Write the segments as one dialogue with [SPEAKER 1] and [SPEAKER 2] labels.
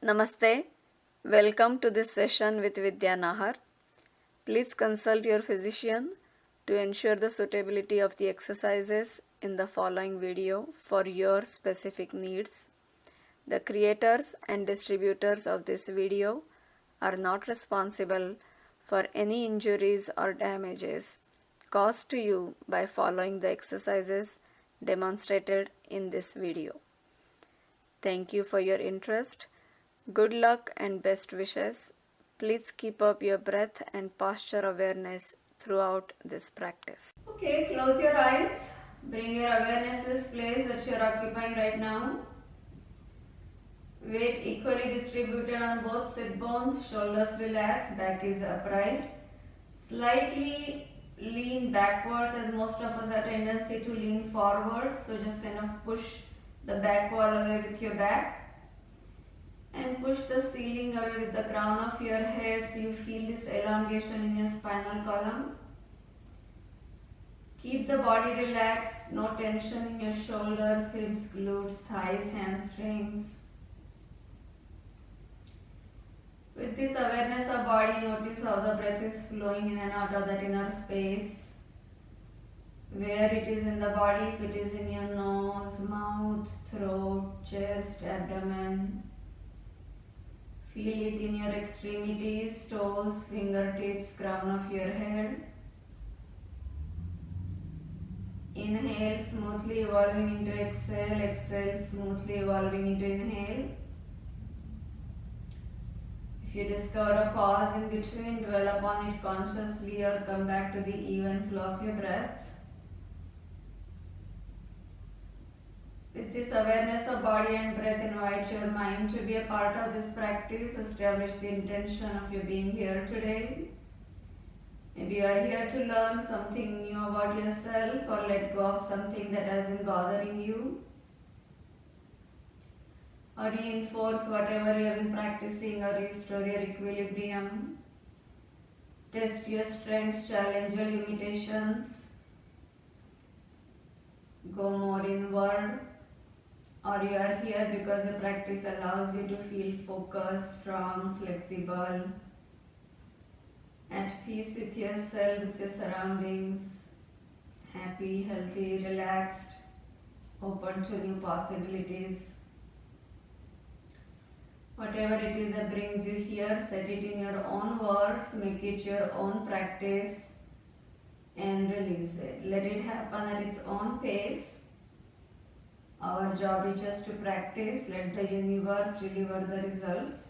[SPEAKER 1] Namaste. Welcome to this session with Vidya Nahar. Please consult your physician to ensure the suitability of the exercises in the following video for your specific needs. The creators and distributors of this video are not responsible for any injuries or damages caused to you by following the exercises demonstrated in this video. Thank you for your interest. Good luck and best wishes. Please keep up your breath and posture awareness throughout this practice. Okay, close your eyes. Bring your awareness to this place that you are occupying right now. Weight equally distributed on both sit bones, shoulders relaxed, back is upright. Slightly lean backwards, as most of us have tendency to lean forward. So just kind of push the back wall away with your back. And push the ceiling away with the crown of your head so you feel this elongation in your spinal column. Keep the body relaxed, no tension in your shoulders, hips, glutes, thighs, hamstrings. With this awareness of body, notice how the breath is flowing in and out of that inner space. Where it is in the body, if it is in your nose, mouth, throat, chest, abdomen. Feel it in your extremities, toes, fingertips, crown of your head. Inhale, smoothly evolving into exhale. Exhale, smoothly evolving into inhale. If you discover a pause in between, dwell upon it consciously or come back to the even flow of your breath. With this awareness of body and breath, invite your mind to be a part of this practice. Establish the intention of your being here today. Maybe you are here to learn something new about yourself or let go of something that has been bothering you. Or reinforce whatever you have been practicing or restore your equilibrium. Test your strengths, challenge your limitations. Go more inward. Or you are here because the practice allows you to feel focused, strong, flexible, at peace with yourself, with your surroundings, happy, healthy, relaxed, open to new possibilities. Whatever it is that brings you here, set it in your own words, make it your own practice and release it. Let it happen at its own pace. Our job is just to practice, let the universe deliver the results.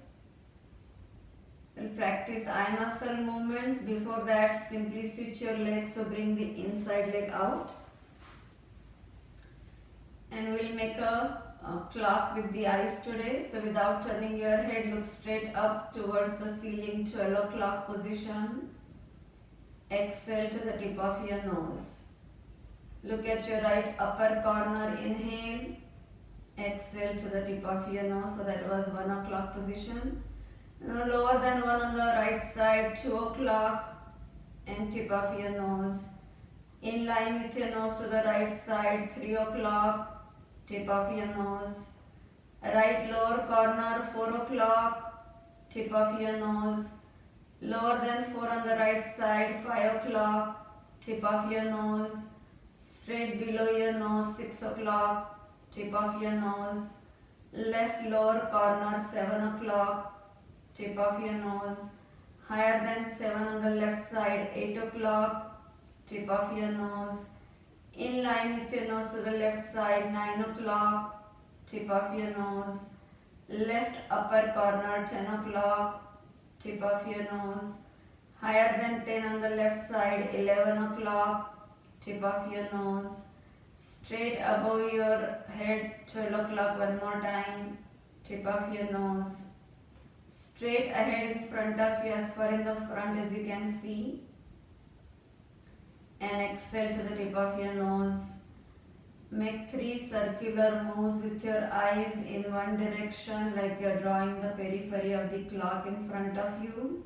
[SPEAKER 1] We'll practice eye muscle movements. Before that, simply switch your legs, so bring the inside leg out. And we'll make a clock with the eyes today. So without turning your head, look straight up towards the ceiling, 12 o'clock position. Exhale to the tip of your nose. Look at your right upper corner, inhale, exhale to the tip of your nose, so that was 1 o'clock position. Now lower than 1 on the right side, 2 o'clock and tip of your nose. In line with your nose to the right side, 3 o'clock, tip of your nose. Right lower corner, 4 o'clock, tip of your nose. Lower than 4 on the right side, 5 o'clock, tip of your nose. Straight below your nose, 6 o'clock, tip of your nose. Left lower corner, 7 o'clock, tip of your nose. Higher than 7 on the left side, 8 o'clock, tip of your nose. In line with your nose to the left side, 9 o'clock, tip of your nose. Left upper corner, 10 o'clock, tip of your nose. Higher than 10 on the left side, 11 o'clock, tip of your nose. Straight above your head, 12 o'clock, one more time, tip of your nose. Straight ahead in front of you, as far in the front as you can see. And exhale to the tip of your nose. Make 3 circular moves with your eyes in one direction, like you are drawing the periphery of the clock in front of you.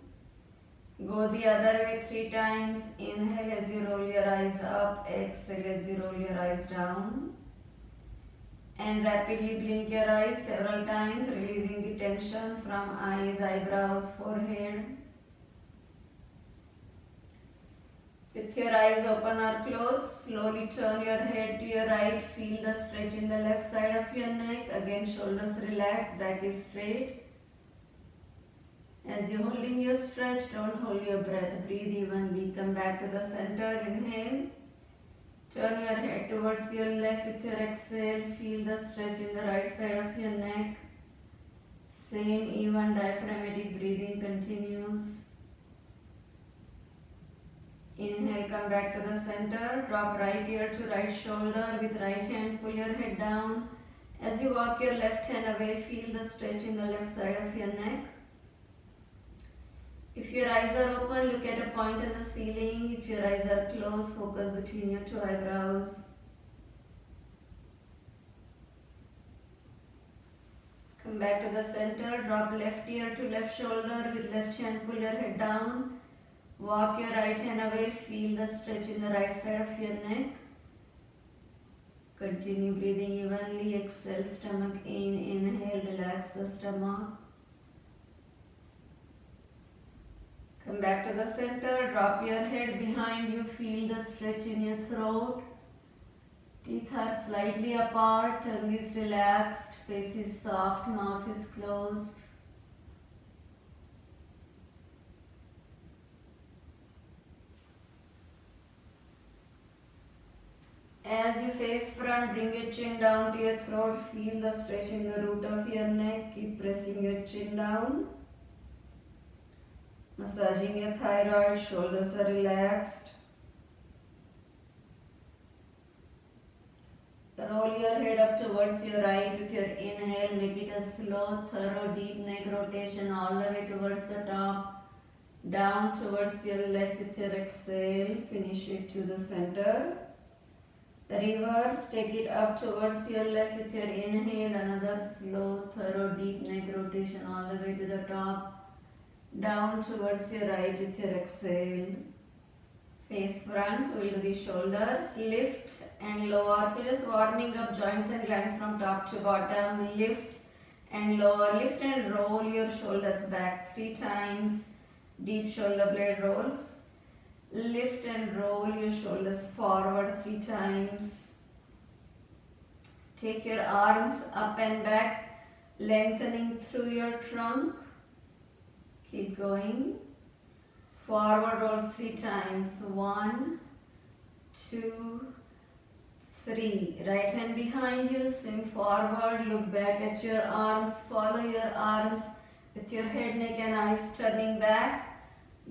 [SPEAKER 1] Go the other way 3 times. Inhale as you roll your eyes up. Exhale as you roll your eyes down. And rapidly blink your eyes several times, releasing the tension from eyes, eyebrows, forehead. With your eyes open or closed, slowly turn your head to your right. Feel the stretch in the left side of your neck. Again, shoulders relaxed, back is straight. As you're holding your stretch, don't hold your breath. Breathe evenly. Come back to the center. Inhale. Turn your head towards your left with your exhale. Feel the stretch in the right side of your neck. Same even diaphragmatic breathing continues. Inhale, come back to the center. Drop right ear to right shoulder. With right hand, pull your head down. As you walk your left hand away, feel the stretch in the left side of your neck. If your eyes are open, look at a point in the ceiling. If your eyes are closed, focus between your two eyebrows. Come back to the center. Drop left ear to left shoulder. With left hand, pull your head down. Walk your right hand away. Feel the stretch in the right side of your neck. Continue breathing evenly. Exhale, stomach in. Inhale, relax the stomach. Come back to the center. Drop your head behind you. Feel the stretch in your throat. Teeth are slightly apart. Tongue is relaxed. Face is soft. Mouth is closed. As you face front, bring your chin down to your throat. Feel the stretch in the root of your neck. Keep pressing your chin down. Massaging your thyroid. Shoulders are relaxed. Roll your head up towards your right with your inhale. Make it a slow, thorough, deep neck rotation all the way towards the top. Down towards your left with your exhale. Finish it to the center. Reverse, take it up towards your left with your inhale. Another slow, thorough, deep neck rotation all the way to the top. Down towards your right with your exhale. Face front, we'll do the shoulders. Lift and lower. So just warming up joints and glands from top to bottom. Lift and lower. Lift and roll your shoulders back 3 times. Deep shoulder blade rolls. Lift and roll your shoulders forward 3 times. Take your arms up and back, lengthening through your trunk. Keep going. Forward rolls 3 times. 1, 2, 3. Right hand behind you, swing forward, look back at your arms, follow your arms with your head, neck and eyes turning back.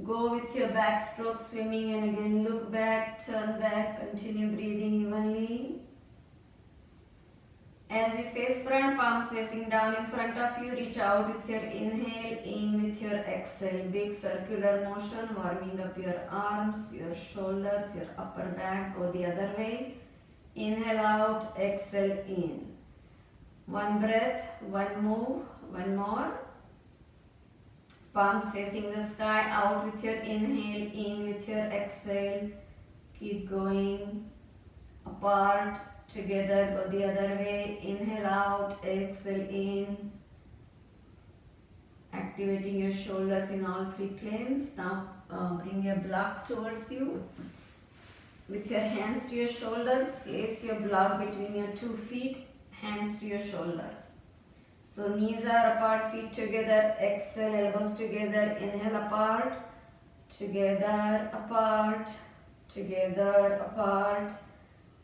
[SPEAKER 1] Go with your backstroke swimming and again look back, turn back, continue breathing evenly. As you face front, palms facing down in front of you, reach out with your inhale, in with your exhale. Big circular motion, warming up your arms, your shoulders, your upper back. Go the other way. Inhale out, exhale in. 1 breath, 1 move, 1 more. Palms facing the sky, out with your inhale, in with your exhale. Keep going. Apart, together, go the other way. Inhale out, exhale in. Activating your shoulders in all 3 planes. Now bring your block towards you. With your hands to your shoulders, place your block between your 2 feet, hands to your shoulders. So knees are apart, feet together, exhale, elbows together, inhale apart, together, apart, together, apart.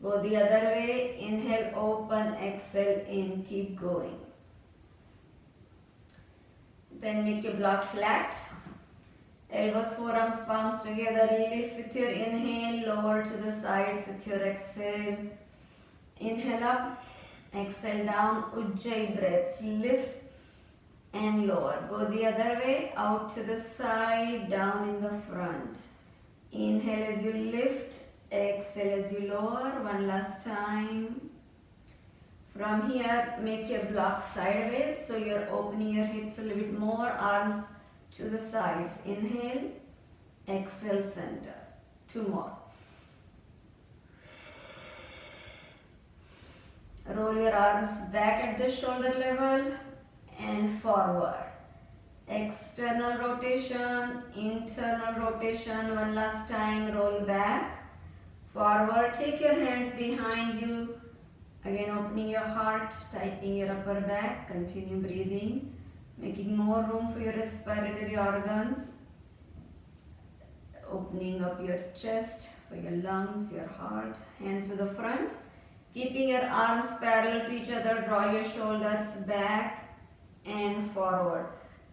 [SPEAKER 1] Go the other way, inhale, open, exhale, in, keep going. Then make your block flat. Elbows, forearms, palms together, lift with your inhale, lower to the sides with your exhale. Inhale up. Exhale down, Ujjayi breaths, lift and lower. Go the other way, out to the side, down in the front. Inhale as you lift, exhale as you lower. One last time. From here, make your block sideways, so you're opening your hips a little bit more, arms to the sides. Inhale, exhale, center. 2 more. Roll your arms back at the shoulder level and forward. External rotation, internal rotation. One last time, roll back, forward. Take your hands behind you. Again, opening your heart, tightening your upper back. Continue breathing, making more room for your respiratory organs. Opening up your chest for your lungs, your heart. Hands to the front. Keeping your arms parallel to each other, draw your shoulders back and forward.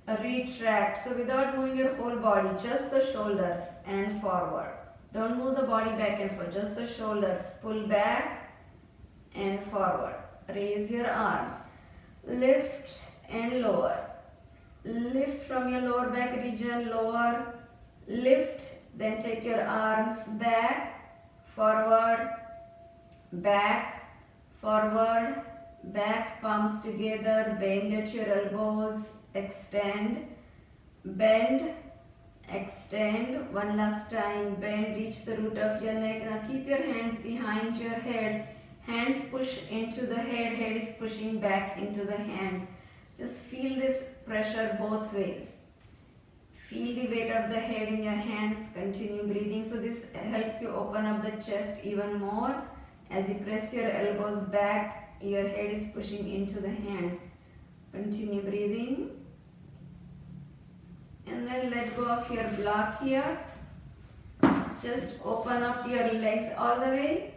[SPEAKER 1] Retract. So without moving your whole body, just the shoulders and forward. Don't move the body back and forth, just the shoulders. Pull back and forward. Raise your arms. Lift and lower. Lift from your lower back region, lower. Lift, then take your arms back, forward, back, forward, back, palms together, bend at your elbows, extend, bend, extend. One last time, bend, reach the root of your neck. Now keep your hands behind your head. Hands push into the head, head is pushing back into the hands. Just feel this pressure both ways. Feel the weight of the head in your hands. Continue breathing. So this helps you open up the chest even more. As you press your elbows back, your head is pushing into the hands. Continue breathing. And then let go of your block here. Just open up your legs all the way.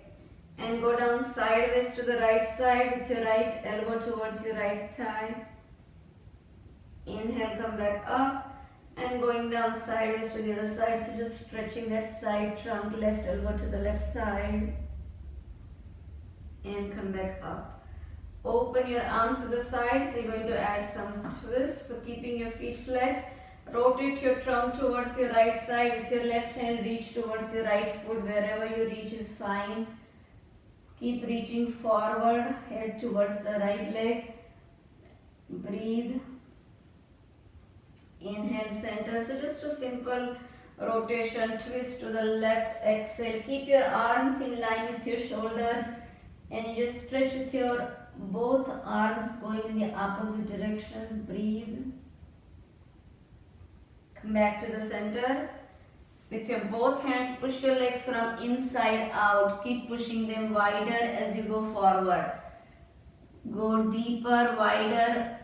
[SPEAKER 1] And go down sideways to the right side with your right elbow towards your right thigh. Inhale, come back up. And going down sideways to the other side. So just stretching that side trunk, left elbow to the left side. And come back up. Open your arms to the side. So you're going to add some twists. So keeping your feet flexed. Rotate your trunk towards your right side. With your left hand, reach towards your right foot. Wherever you reach is fine. Keep reaching forward. Head towards the right leg. Breathe. Inhale, center. So just a simple rotation, twist to the left, exhale. Keep your arms in line with your shoulders and just stretch with your both arms going in the opposite directions. Breathe. Come back to the center. With your both hands, push your legs from inside out. Keep pushing them wider as you go forward. Go deeper, wider.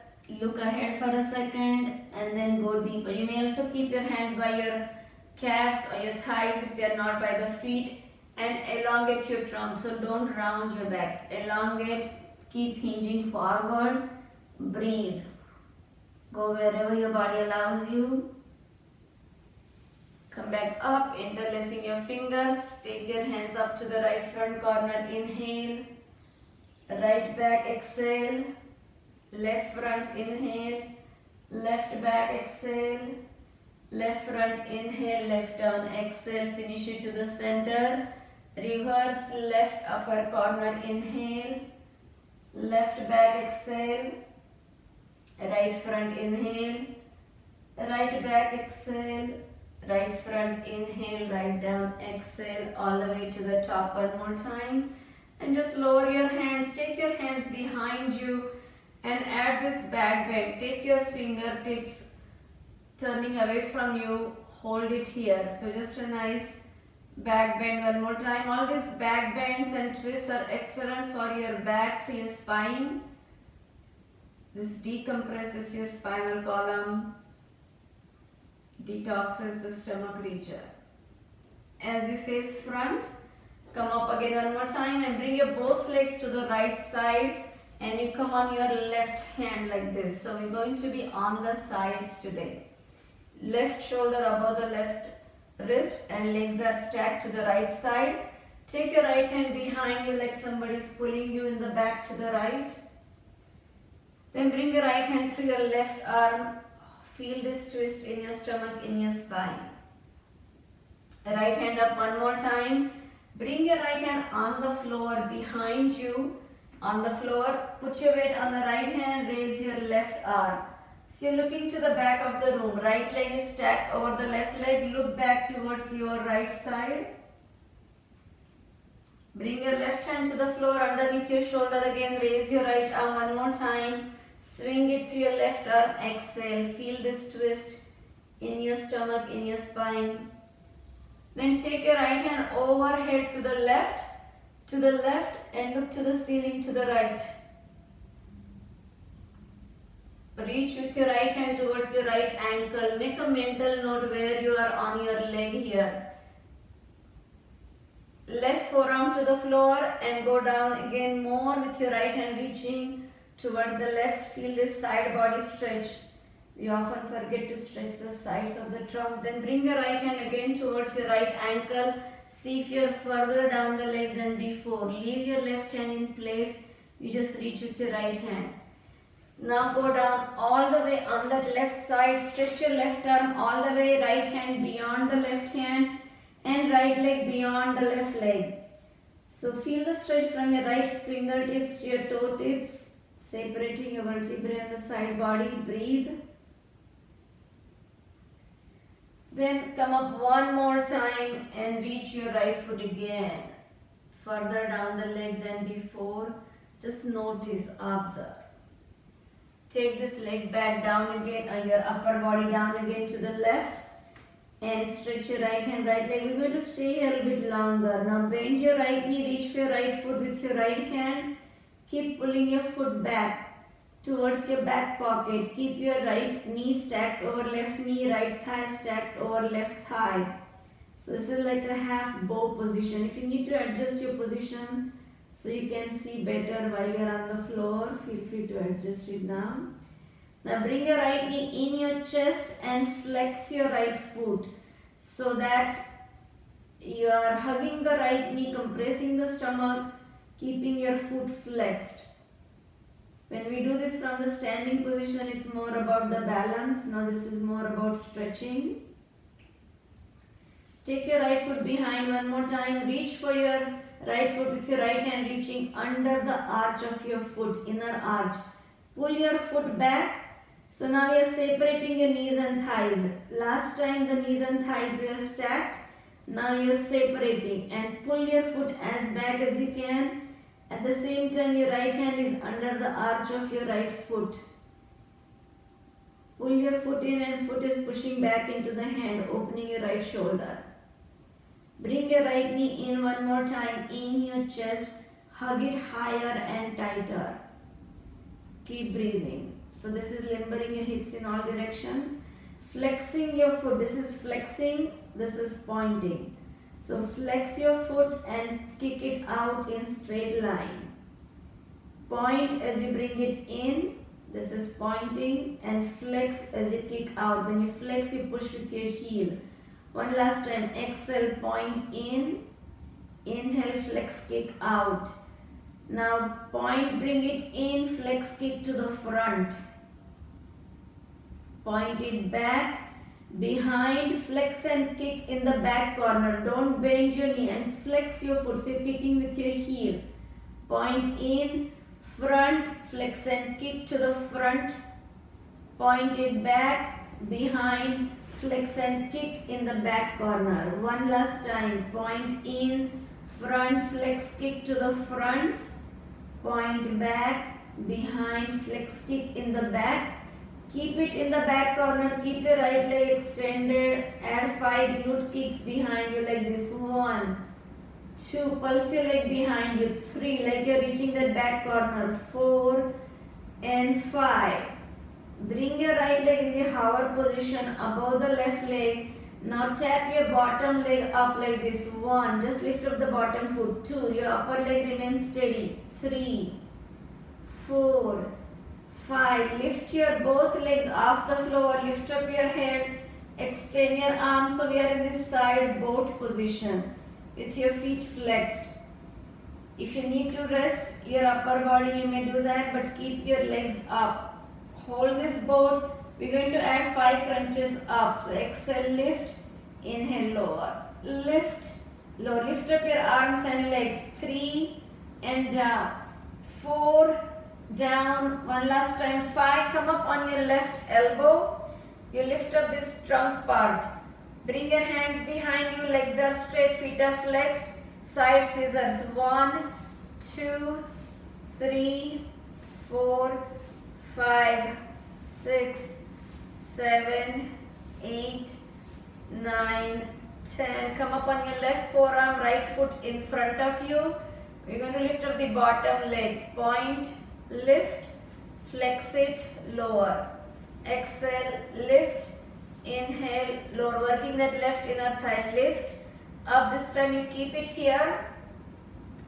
[SPEAKER 1] Look ahead for a second and then go deeper. You may also keep your hands by your calves or your thighs if they are not by the feet, and elongate your trunk. So don't round your back. Elongate, keep hinging forward. Breathe. Go wherever your body allows you. Come back up, interlacing your fingers. Take your hands up to the right front corner. Inhale. Right back, exhale. Left front, inhale. Left back, exhale. Left front, inhale. Left down, exhale. Finish it to the center. Reverse left upper corner, inhale. Left back, exhale. Right front, inhale. Right back, exhale. Right front, inhale. Right down, exhale. All the way to the top one more time. And just lower your hands. Take your hands behind you. And add this back bend. Take your fingertips turning away from you. Hold it here. So just a nice back bend one more time. All these back bends and twists are excellent for your back, for your spine. This decompresses your spinal column. Detoxes the stomach region. As you face front, come up again one more time and bring your both legs to the right side. And you come on your left hand like this. So we're going to be on the sides today. Left shoulder above the left wrist and legs are stacked to the right side. Take your right hand behind you like somebody is pulling you in the back to the right. Then bring your right hand through your left arm. Feel this twist in your stomach, in your spine. Right hand up one more time. Bring your right hand on the floor behind you. On the floor, put your weight on the right hand, raise your left arm. So you're looking to the back of the room. Right leg is stacked over the left leg. Look back towards your right side. Bring your left hand to the floor underneath your shoulder again. Raise your right arm one more time. Swing it through your left arm. Exhale. Feel this twist in your stomach, in your spine. Then take your right hand overhead to the left and look to the ceiling to the right. Reach with your right hand towards your right ankle. Make a mental note where you are on your leg here. Left forearm to the floor and go down again more with your right hand reaching towards the left. Feel this side body stretch. We often forget to stretch the sides of the trunk. Then bring your right hand again towards your right ankle. See if you're further down the leg than before. Leave your left hand in place. You just reach with your right hand. Now go down all the way on that left side. Stretch your left arm all the way. Right hand beyond the left hand and right leg beyond the left leg. So feel the stretch from your right fingertips to your toe tips, separating your vertebrae and the side body. Breathe. Then come up one more time and reach your right foot again. Further down the leg than before. Just notice, observe. Take this leg back down again, your upper body down again to the left. And stretch your right hand, right leg. We're going to stay here a bit longer. Now bend your right knee, reach for your right foot with your right hand. Keep pulling your foot back towards your back pocket. Keep your right knee stacked over left knee, right thigh stacked over left thigh. So this is like a half bow position. If you need to adjust your position so you can see better while you're on the floor, feel free to adjust it now. Now bring your right knee in your chest and flex your right foot so that you are hugging the right knee, compressing the stomach, keeping your foot flexed. When we do this from the standing position, it's more about the balance. Now this is more about stretching. Take your right foot behind one more time. Reach for your right foot with your right hand reaching under the arch of your foot, inner arch. Pull your foot back. So now we are separating your knees and thighs. Last time the knees and thighs were stacked. Now you are separating and pull your foot as back as you can. At the same time your right hand is under the arch of your right foot. Pull your foot in and foot is pushing back into the hand, opening your right shoulder. Bring your right knee in one more time in your chest. Hug it higher and tighter. Keep breathing. So this is limbering your hips in all directions. Flexing your foot. This is flexing. This is pointing. So flex your foot and kick it out in straight line. Point as you bring it in. This is pointing, and flex as you kick out. When you flex, you push with your heel. One last time. Exhale, point in. Inhale, flex, kick out. Now point, bring it in, flex, kick to the front. Point it back, behind, flex and kick in the back corner. Don't bend your knee and flex your foot. So you're kicking with your heel. Point in, front, flex and kick to the front. Point it back, behind, flex and kick in the back corner. One last time. Point in, front, flex, kick to the front. Point back, behind, flex, kick in the back. Keep it in the back corner. Keep your right leg extended. Add 5 glute kicks behind you like this. 1, 2. Pulse your leg behind you. 3. Like you're reaching that back corner. 4 and 5. Bring your right leg in the hover position above the left leg. Now tap your bottom leg up like this. 1. Just lift up the bottom foot. 2. Your upper leg remains steady. 3, 4, 5. Lift your both legs off the floor. Lift up your head. Extend your arms. So we are in this side boat position with your feet flexed. If you need to rest your upper body, you may do that, but keep your legs up. Hold this boat. We're going to add 5 crunches up. So exhale, lift, inhale, lower, lift, lower. Lift up your arms and legs. 3 and down. 4, down. One last time. 5, come up on your left elbow. You lift up this trunk part. Bring your hands behind you. Legs are straight, feet are flexed. Side scissors. 1, 2, 3, 4, 5, 6, 7, 8, 9, 10. Come up on your left forearm, right foot in front of you. We're going to lift up the bottom leg. Point, lift, flex it, lower. Exhale, lift, inhale, lower. Working that left inner thigh, lift. Up this time you keep it here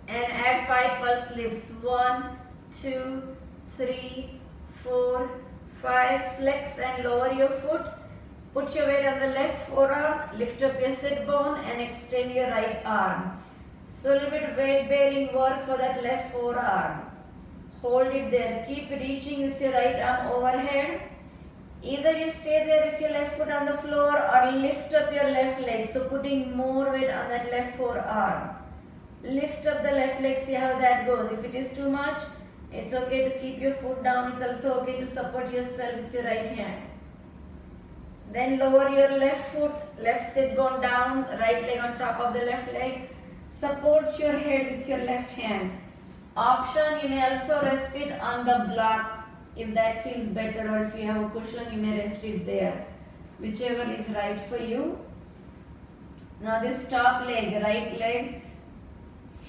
[SPEAKER 1] and add 5 pulse lifts. 1, 2, 3, 4, 5. Flex and lower your foot. Put your weight on the left forearm, lift up your sit bone and extend your right arm. So a little bit weight bearing work for that left forearm. Hold it there. Keep reaching with your right arm overhead. Either you stay there with your left foot on the floor or lift up your left leg. So putting more weight on that left forearm. Lift up the left leg, see how that goes. If it is too much, it's okay to keep your foot down. It's also okay to support yourself with your right hand. Then lower your left foot, left sit bone down, right leg on top of the left leg. Support your head with your left hand. Option, you may also rest it on the block if that feels better, or if you have a cushion, you may rest it there. Whichever is right for you. Now this top leg, right leg,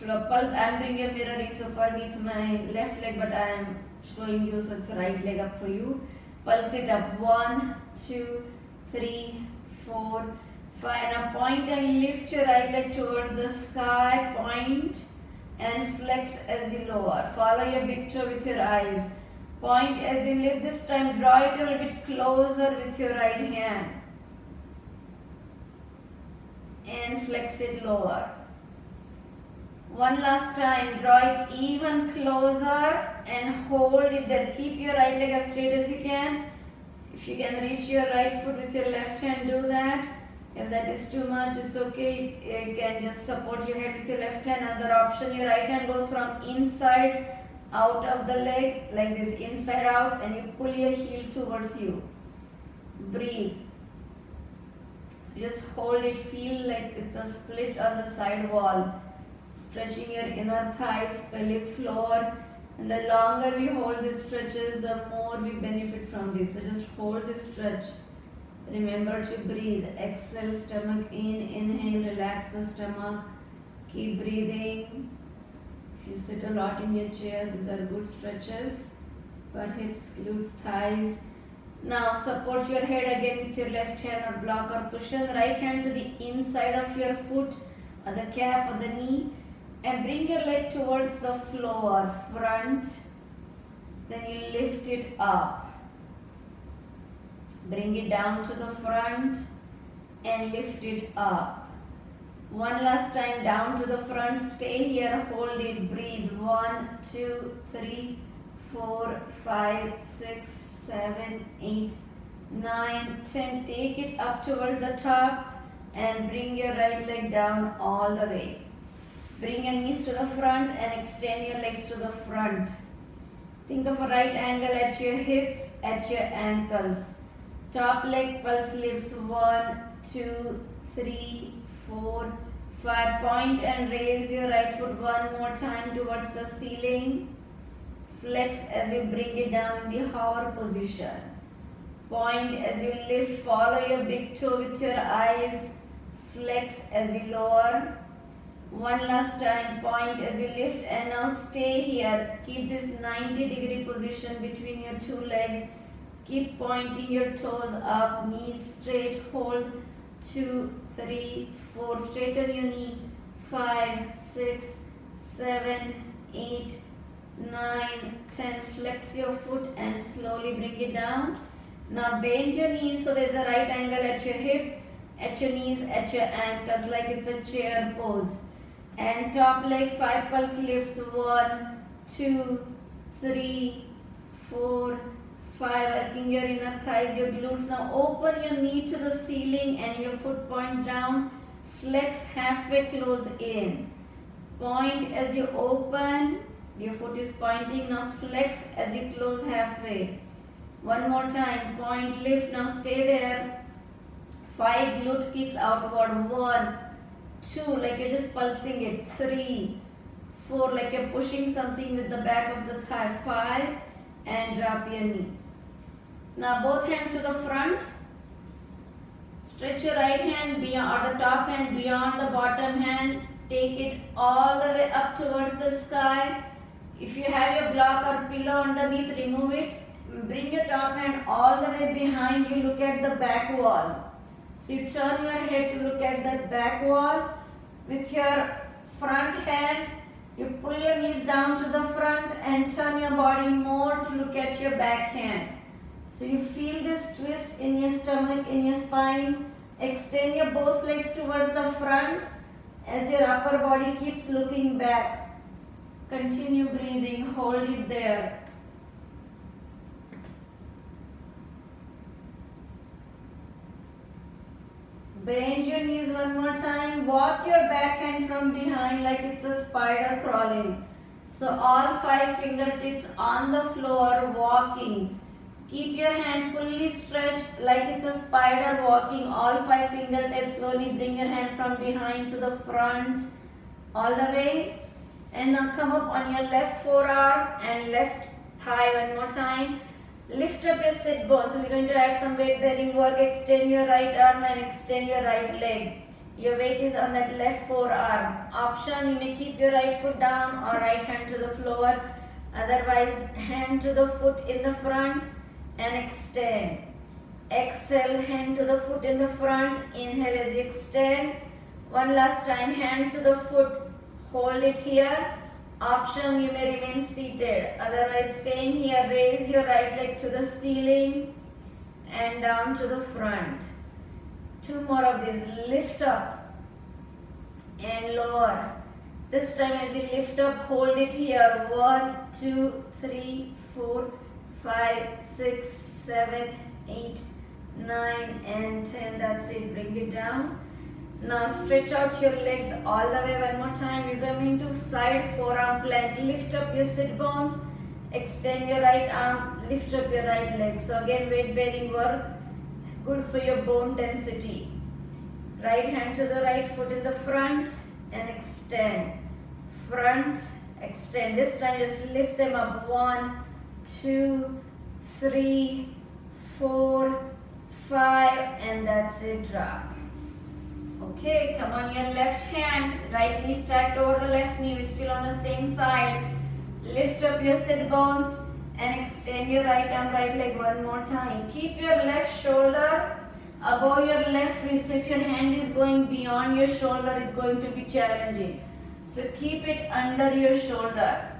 [SPEAKER 1] pulse. I am doing a mirroring, so for me it's my left leg, but I am showing you, so it's right leg up for you. Pulse it up. 1, 2, 3, 4, 5. Now point and lift your right leg towards the sky. Point and flex as you lower. Follow your big toe with your eyes. Point as you lift. This time draw it a little bit closer with your right hand. And flex it lower. One last time, draw it even closer and hold it there. Keep your right leg as straight as you can. If you can reach your right foot with your left hand, do that. If that is too much, it's okay. You can just support your head with your left hand. Another option, your right hand goes from inside out of the leg, like this, inside out, and you pull your heel towards you. Breathe. So just hold it, feel like it's a split on the side wall. Stretching your inner thighs, pelvic floor. And the longer we hold these stretches, the more we benefit from this. So just hold this stretch. Remember to breathe. Exhale, stomach in. Inhale, relax the stomach. Keep breathing. If you sit a lot in your chair, these are good stretches for hips, glutes, thighs. Now support your head again with your left hand or block or cushion. Right hand to the inside of your foot or the calf or the knee. And bring your leg towards the floor, front. Then you lift it up. Bring it down to the front and lift it up. One last time, down to the front. Stay here, hold it, breathe. 1, 2, 3, 4, 5, 6, 7, 8, 9, 10. Take it up towards the top and bring your right leg down all the way. Bring your knees to the front and extend your legs to the front. Think of a right angle at your hips, at your ankles. Top leg pulse lifts. 1, 2, 3, 4, 5. Point and raise your right foot one more time towards the ceiling. Flex as you bring it down in the hover position. Point as you lift. Follow your big toe with your eyes. Flex as you lower. One last time, point as you lift, and now stay here. Keep this 90-degree position between your two legs. Keep pointing your toes up, knees straight. Hold. 2, 3, 4. Straighten your knee. 5, 6, 7, 8, 9, 10. Flex your foot and slowly bring it down. Now bend your knees so there's a right angle at your hips, at your knees, at your ankles, like it's a chair pose. And top leg 5 pulse lifts. 1, 2, 3, 4, 5. Working your inner thighs, your glutes. Now open your knee to the ceiling and your foot points down. Flex halfway, close in. Point as you open, your foot is pointing. Now flex as you close halfway. One more time. Point, lift. Now stay there. 5 glute kicks outward. 1, 2, like you're just pulsing it. 3, 4, like you're pushing something with the back of the thigh. 5, and drop your knee. Now both hands to the front. Stretch your right hand beyond, or the top hand beyond the bottom hand. Take it all the way up towards the sky. If you have your block or pillow underneath, remove it. Bring your top hand all the way behind you. Look at the back wall. So you turn your head to look at that back wall. With your front hand, you pull your knees down to the front and turn your body more to look at your back hand. So you feel this twist in your stomach, in your spine. Extend your both legs towards the front as your upper body keeps looking back. Continue breathing, hold it there. Bend your knees one more time. Walk your back hand from behind like it's a spider crawling. So all 5 fingertips on the floor walking. Keep your hand fully stretched like it's a spider walking. All 5 fingertips. Slowly bring your hand from behind to the front. All the way. And now come up on your left forearm and left thigh one more time. Lift up your sit bones. So we're going to add some weight bearing work. Extend your right arm and extend your right leg. Your weight is on that left forearm. Option, you may keep your right foot down or right hand to the floor. Otherwise, hand to the foot in the front and extend. Exhale, hand to the foot in the front. Inhale as you extend. One last time, hand to the foot. Hold it here. Option, you may remain seated. Otherwise, staying here, raise your right leg to the ceiling and down to the front. 2 more of these. Lift up and lower. This time as you lift up, hold it here. 1, 2, 3, 4, 5, 6, 7, 8, 9 and 10. That's it. Bring it down. Now stretch out your legs all the way one more time. You're going into side forearm plank. Lift up your sit bones. Extend your right arm. Lift up your right leg. So again, weight bearing work. Good for your bone density. Right hand to the right foot in the front and extend. Front, extend. This time just lift them up. 1, 2, 3, 4, 5 and that's it. Drop. Okay, come on your left hand, right knee stacked over the left knee, we're still on the same side. Lift up your sit bones and extend your right arm, right leg one more time. Keep your left shoulder above your left wrist. So if your hand is going beyond your shoulder, it's going to be challenging. So keep it under your shoulder.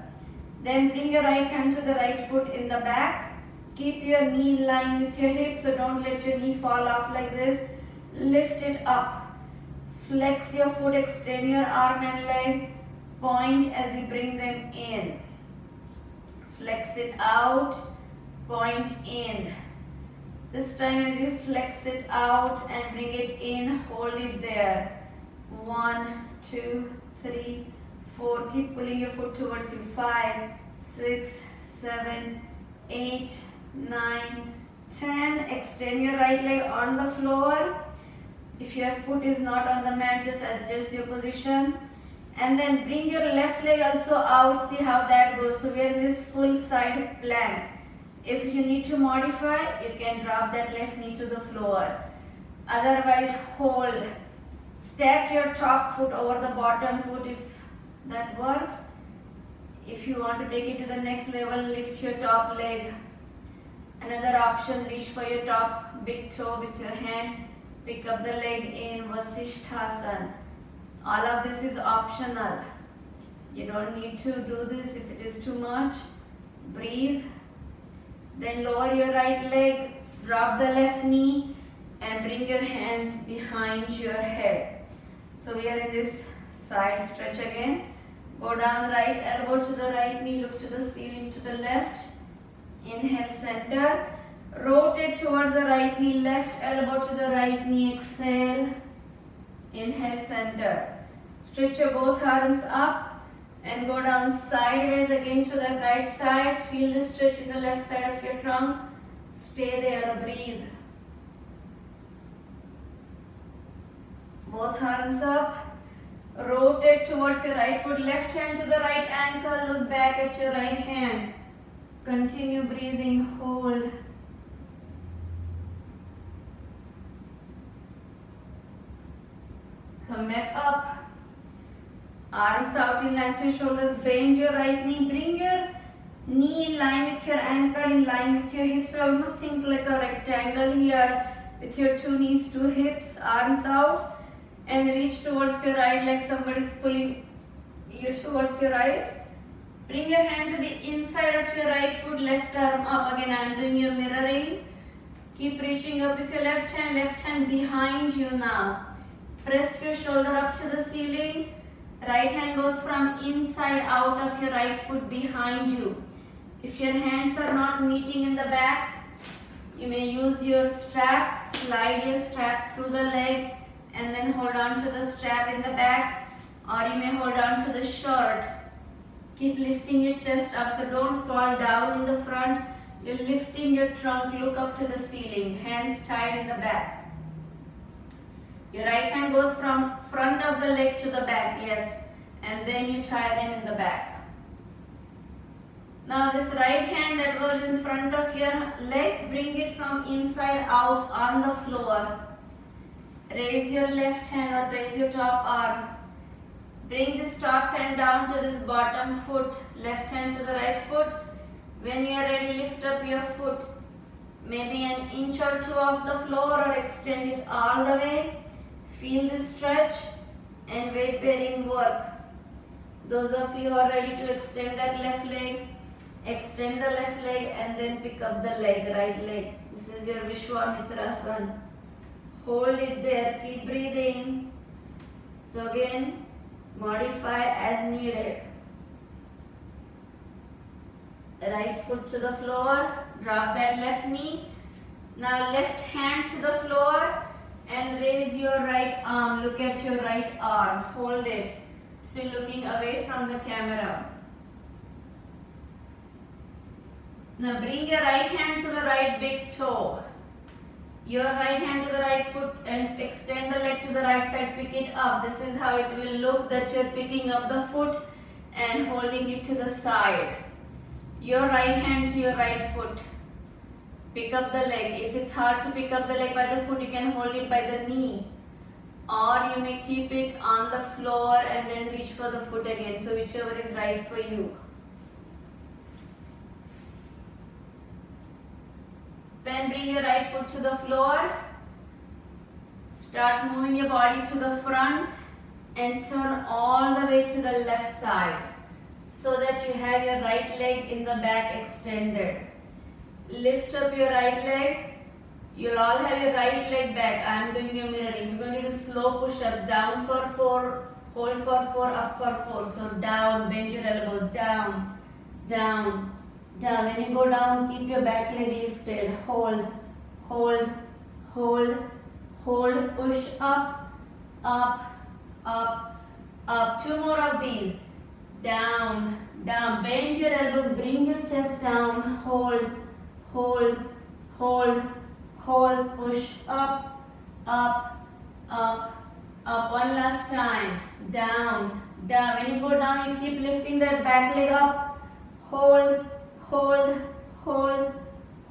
[SPEAKER 1] Then bring your right hand to the right foot in the back. Keep your knee in line with your hip, so don't let your knee fall off like this. Lift it up. Flex your foot, extend your arm and leg. Point as you bring them in. Flex it out, point in. This time as you flex it out and bring it in, hold it there. 1, 2, 3, 4. Keep pulling your foot towards you. 5, 6, 7, 8, 9, 10. Extend your right leg on the floor. If your foot is not on the mat, just adjust your position. And then bring your left leg also out. See how that goes. So we are in this full side plank. If you need to modify, you can drop that left knee to the floor. Otherwise, hold. Stack your top foot over the bottom foot if that works. If you want to take it to the next level, lift your top leg. Another option, reach for your top big toe with your hand. Pick up the leg in Vasishthasana. All of this is optional. You don't need to do this if it is too much. Breathe. Then lower your right leg, drop the left knee and bring your hands behind your head. So we are in this side stretch again. Go down right elbow to the right knee, look to the ceiling to the left. Inhale, center. Rotate towards the right knee, left elbow to the right knee, exhale. Inhale, center. Stretch your both arms up and go down sideways again to the right side. Feel the stretch in the left side of your trunk. Stay there, breathe. Both arms up. Rotate towards your right foot, left hand to the right ankle, look back at your right hand. Continue breathing, hold. Come back up. Arms out in line with your shoulders, bend your right knee, bring your knee in line with your ankle, in line with your hips. So almost think like a rectangle here with your two knees, two hips, arms out, and reach towards your right like somebody is pulling you towards your right. Bring your hand to the inside of your right foot, left arm up. Again, I am doing your mirroring. Keep reaching up with your left hand behind you now. Press your shoulder up to the ceiling. Right hand goes from inside out of your right foot behind you. If your hands are not meeting in the back, you may use your strap, slide your strap through the leg and then hold on to the strap in the back, or you may hold on to the shirt. Keep lifting your chest up, so don't fall down in the front. You're lifting your trunk, look up to the ceiling, hands tied in the back. Your right hand goes from front of the leg to the back, yes, and then you tie them in the back. Now this right hand that was in front of your leg, bring it from inside out on the floor. Raise your left hand or raise your top arm. Bring this top hand down to this bottom foot, left hand to the right foot. When you are ready, lift up your foot, maybe an inch or two off the floor, or extend it all the way. Feel the stretch and weight bearing work. Those of you who are ready to extend that left leg, extend the left leg and then pick up the leg, right leg. This is your Vishwamitrasana. Hold it there, keep breathing. So again, modify as needed. Right foot to the floor, drop that left knee. Now left hand to the floor and raise your right arm. Look at your right arm, hold it. Still looking away from the camera. Now bring your right hand to the right big toe. Your right hand to the right foot and extend the leg to the right side, pick it up. This is how it will look, that you're picking up the foot and holding it to the side. Your right hand to your right foot. Pick up the leg. If it's hard to pick up the leg by the foot, you can hold it by the knee. Or you may keep it on the floor and then reach for the foot again. So whichever is right for you. Then bring your right foot to the floor. Start moving your body to the front and turn all the way to the left side, so that you have your right leg in the back extended. Lift up your right leg. You'll all have your right leg back. I am doing your mirroring. We're going to do slow push-ups. Down for 4, hold for 4, up for 4. So down, bend your elbows, down, down, down. When you go down, keep your back leg lifted. Hold, hold, hold, hold. Push up, up, up, up. 2 more of these. Down, down. Bend your elbows, bring your chest down. Hold, hold, hold, hold. Push up, up, up, up. One last time. Down, down. When you go down, you keep lifting that back leg up. Hold, hold, hold,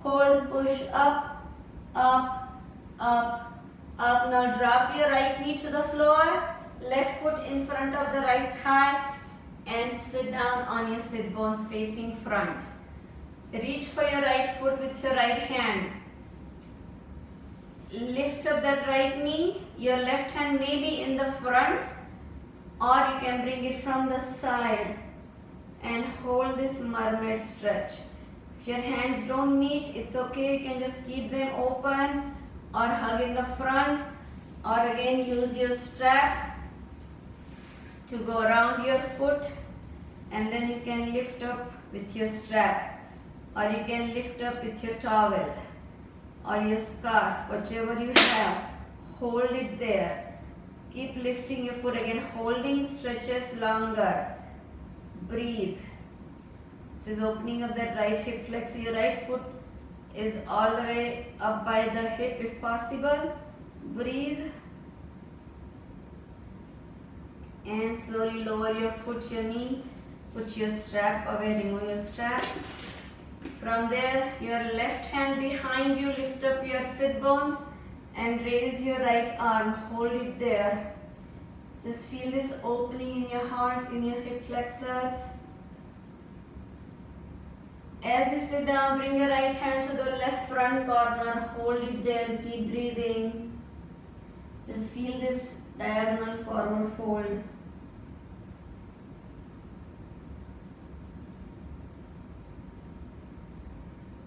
[SPEAKER 1] hold. Push up, up, up, up. Now drop your right knee to the floor. Left foot in front of the right thigh. And sit down on your sit bones facing front. Reach for your right foot with your right hand. Lift up that right knee. Your left hand may be in the front, or you can bring it from the side and hold this mermaid stretch. If your hands don't meet, it's okay. You can just keep them open or hug in the front, or again use your strap to go around your foot, and then you can lift up with your strap, or you can lift up with your towel or your scarf, whichever you have. Hold it there. Keep lifting your foot again. Holding stretches longer. Breathe. This is opening up that right hip flex. Your right foot is all the way up by the hip if possible. Breathe. And slowly lower your foot, your knee. Put your strap away, remove your strap. From there, your left hand behind you, lift up your sit bones and raise your right arm. Hold it there. Just feel this opening in your heart, in your hip flexors. As you sit down, bring your right hand to the left front corner. Hold it there. Keep breathing. Just feel this diagonal forward fold.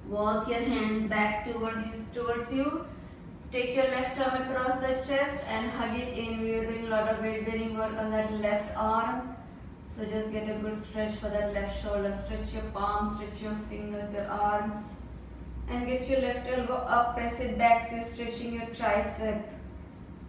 [SPEAKER 1] Walk your hand back towards you. Take your left arm across the chest and hug it in. We are doing a lot of weight bearing work on that left arm. So just get a good stretch for that left shoulder. Stretch your palms, stretch your fingers, your arms. And get your left elbow up, press it back so you're stretching your tricep.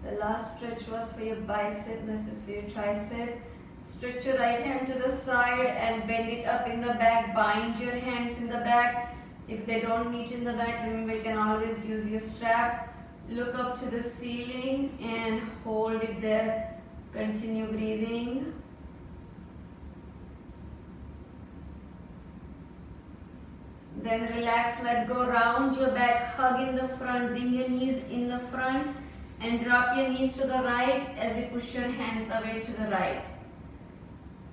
[SPEAKER 1] The last stretch was for your bicep, this is for your tricep. Stretch your right hand to the side and bend it up in the back. Bind your hands in the back. If they don't meet in the back, remember you can always use your strap. Look up to the ceiling and hold it there. Continue breathing. Then relax, let go, round your back, hug in the front, bring your knees in the front and drop your knees to the right as you push your hands away to the right.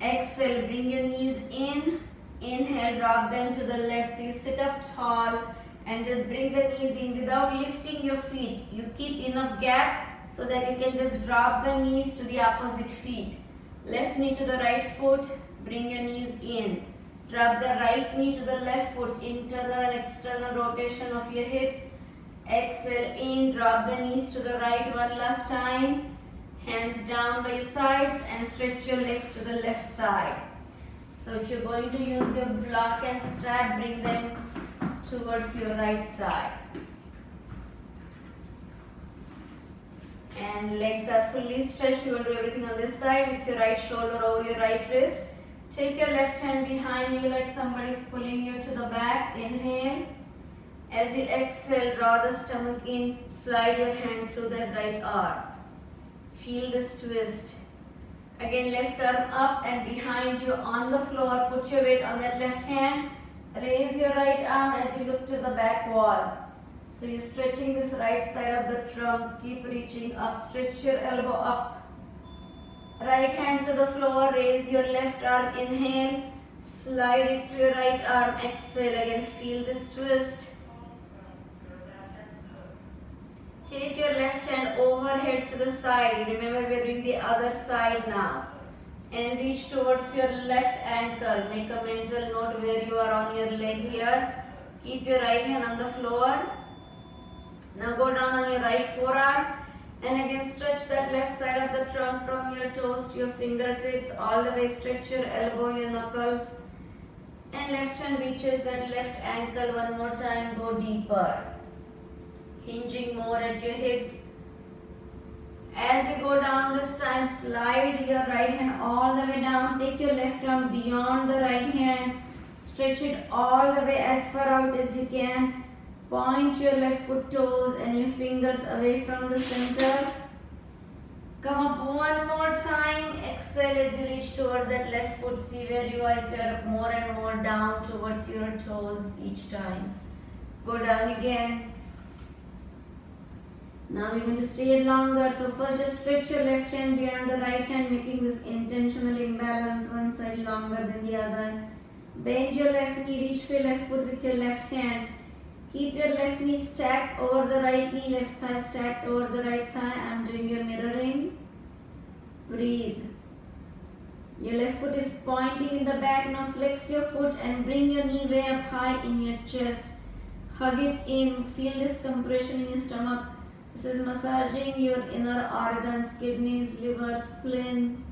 [SPEAKER 1] Exhale, bring your knees in. Inhale, drop them to the left. So you sit up tall and just bring the knees in without lifting your feet. You keep enough gap so that you can just drop the knees to the opposite feet. Left knee to the right foot, bring your knees in. Drop the right knee to the left foot, internal and external rotation of your hips. Exhale in, drop the knees to the right one last time. Hands down by your sides and stretch your legs to the left side. So if you're going to use your block and strap, bring them towards your right side. And legs are fully stretched. You're going to do everything on this side with your right shoulder over your right wrist. Take your left hand behind you like somebody's pulling you to the back. Inhale. As you exhale, draw the stomach in. Slide your hand through that right arm. Feel this twist. Again, left arm up and behind you on the floor. Put your weight on that left hand. Raise your right arm as you look to the back wall. So you're stretching this right side of the trunk. Keep reaching up. Stretch your elbow up. Right hand to the floor. Raise your left arm. Inhale. Slide it through your right arm. Exhale. Again, feel this twist. Take your left hand overhead to the side. Remember, we're doing the other side now. And reach towards your left ankle. Make a mental note where you are on your leg here. Keep your right hand on the floor. Now go down on your right forearm. And again, stretch that left side of the trunk from your toes to your fingertips. All the way, stretch your elbow, your knuckles. And left hand reaches that left ankle one more time. Go deeper. Hinging more at your hips. As you go down this time, slide your right hand all the way down. Take your left arm beyond the right hand. Stretch it all the way as far out as you can. Point your left foot toes and your fingers away from the center. Come up one more time. Exhale as you reach towards that left foot. See where you are. If you are more and more down towards your toes each time. Go down again. Now we're going to stay longer. So first just stretch your left hand beyond the right hand, making this intentional imbalance, one side longer than the other. Bend your left knee, reach for your left foot with your left hand. Keep your left knee stacked over the right knee, left thigh stacked over the right thigh. I'm doing your mirroring. Breathe. Your left foot is pointing in the back. Now flex your foot and bring your knee way up high in your chest. Hug it in. Feel this compression in your stomach. This is massaging your inner organs, kidneys, liver, spleen.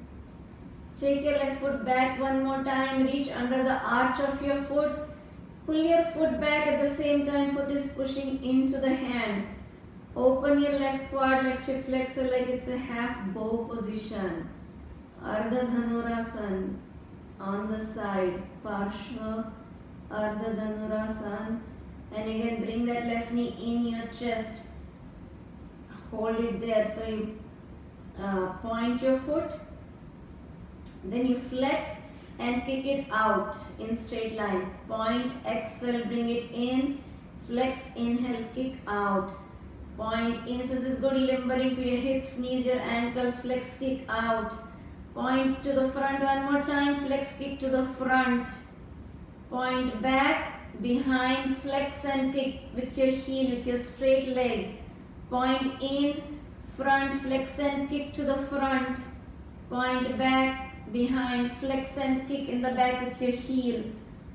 [SPEAKER 1] Take your left foot back one more time. Reach under the arch of your foot. Pull your foot back at the same time. Foot is pushing into the hand. Open your left quad, left hip flexor like it's a half bow position. Ardha Dhanurasana on the side. Parshva Ardha Dhanurasana. And again, bring that left knee in your chest. Hold it there. So you point your foot Then you flex and kick it out in straight line. Point, exhale, bring it in. Flex, inhale, kick out. Point in. So this is good limbering for your hips, knees, your ankles. Flex, kick out. Point to the front one more time. Flex, kick to the front. Point back, behind, flex and kick with your heel, with your straight leg. Point in, front, flex and kick to the front. Point back, behind, flex and kick in the back with your heel.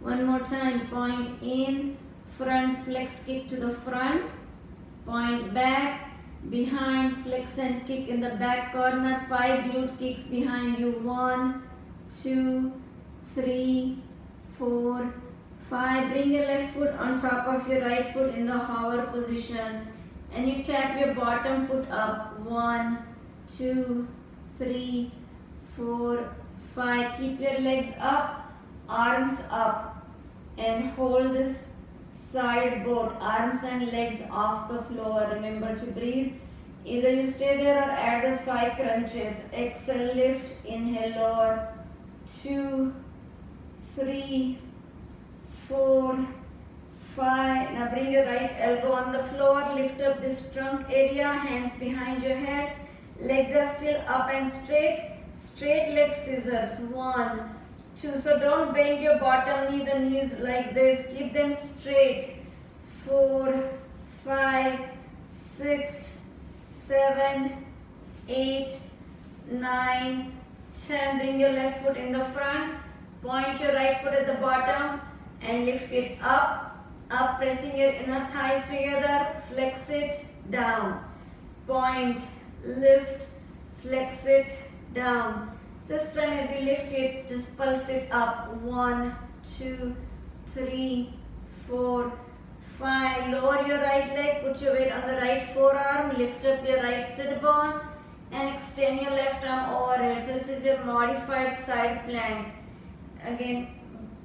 [SPEAKER 1] One more time. Point in, front, flex, kick to the front. Point back, behind, flex and kick in the back corner. 5 glute kicks behind you. 1, 2, 3, 4, 5. Bring your left foot on top of your right foot in the hover position. And you tap your bottom foot up. 1, 2, 3, 4, 5. Keep your legs up, arms up. And hold this side boat, arms and legs off the floor. Remember to breathe. Either you stay there or add those 5 crunches. Exhale, lift, inhale, lower. 2, 3, 4, 5. Now bring your right elbow on the floor. Lift up this trunk area. Hands behind your head. Legs are still up and straight. Straight leg scissors. 1, 2. So don't bend your bottom knee, the knees like this. Keep them straight. 4, 5, 6, 7, 8, 9, 10. Bring your left foot in the front. Point your right foot at the bottom and lift it up, up, pressing your inner thighs together. Flex it down. Point, lift, flex it down. This time as you lift it, just pulse it up. 1, 2, 3, 4, 5. Lower your right leg, put your weight on the right forearm, lift up your right sit bone and extend your left arm overhead. So this is your modified side plank. Again,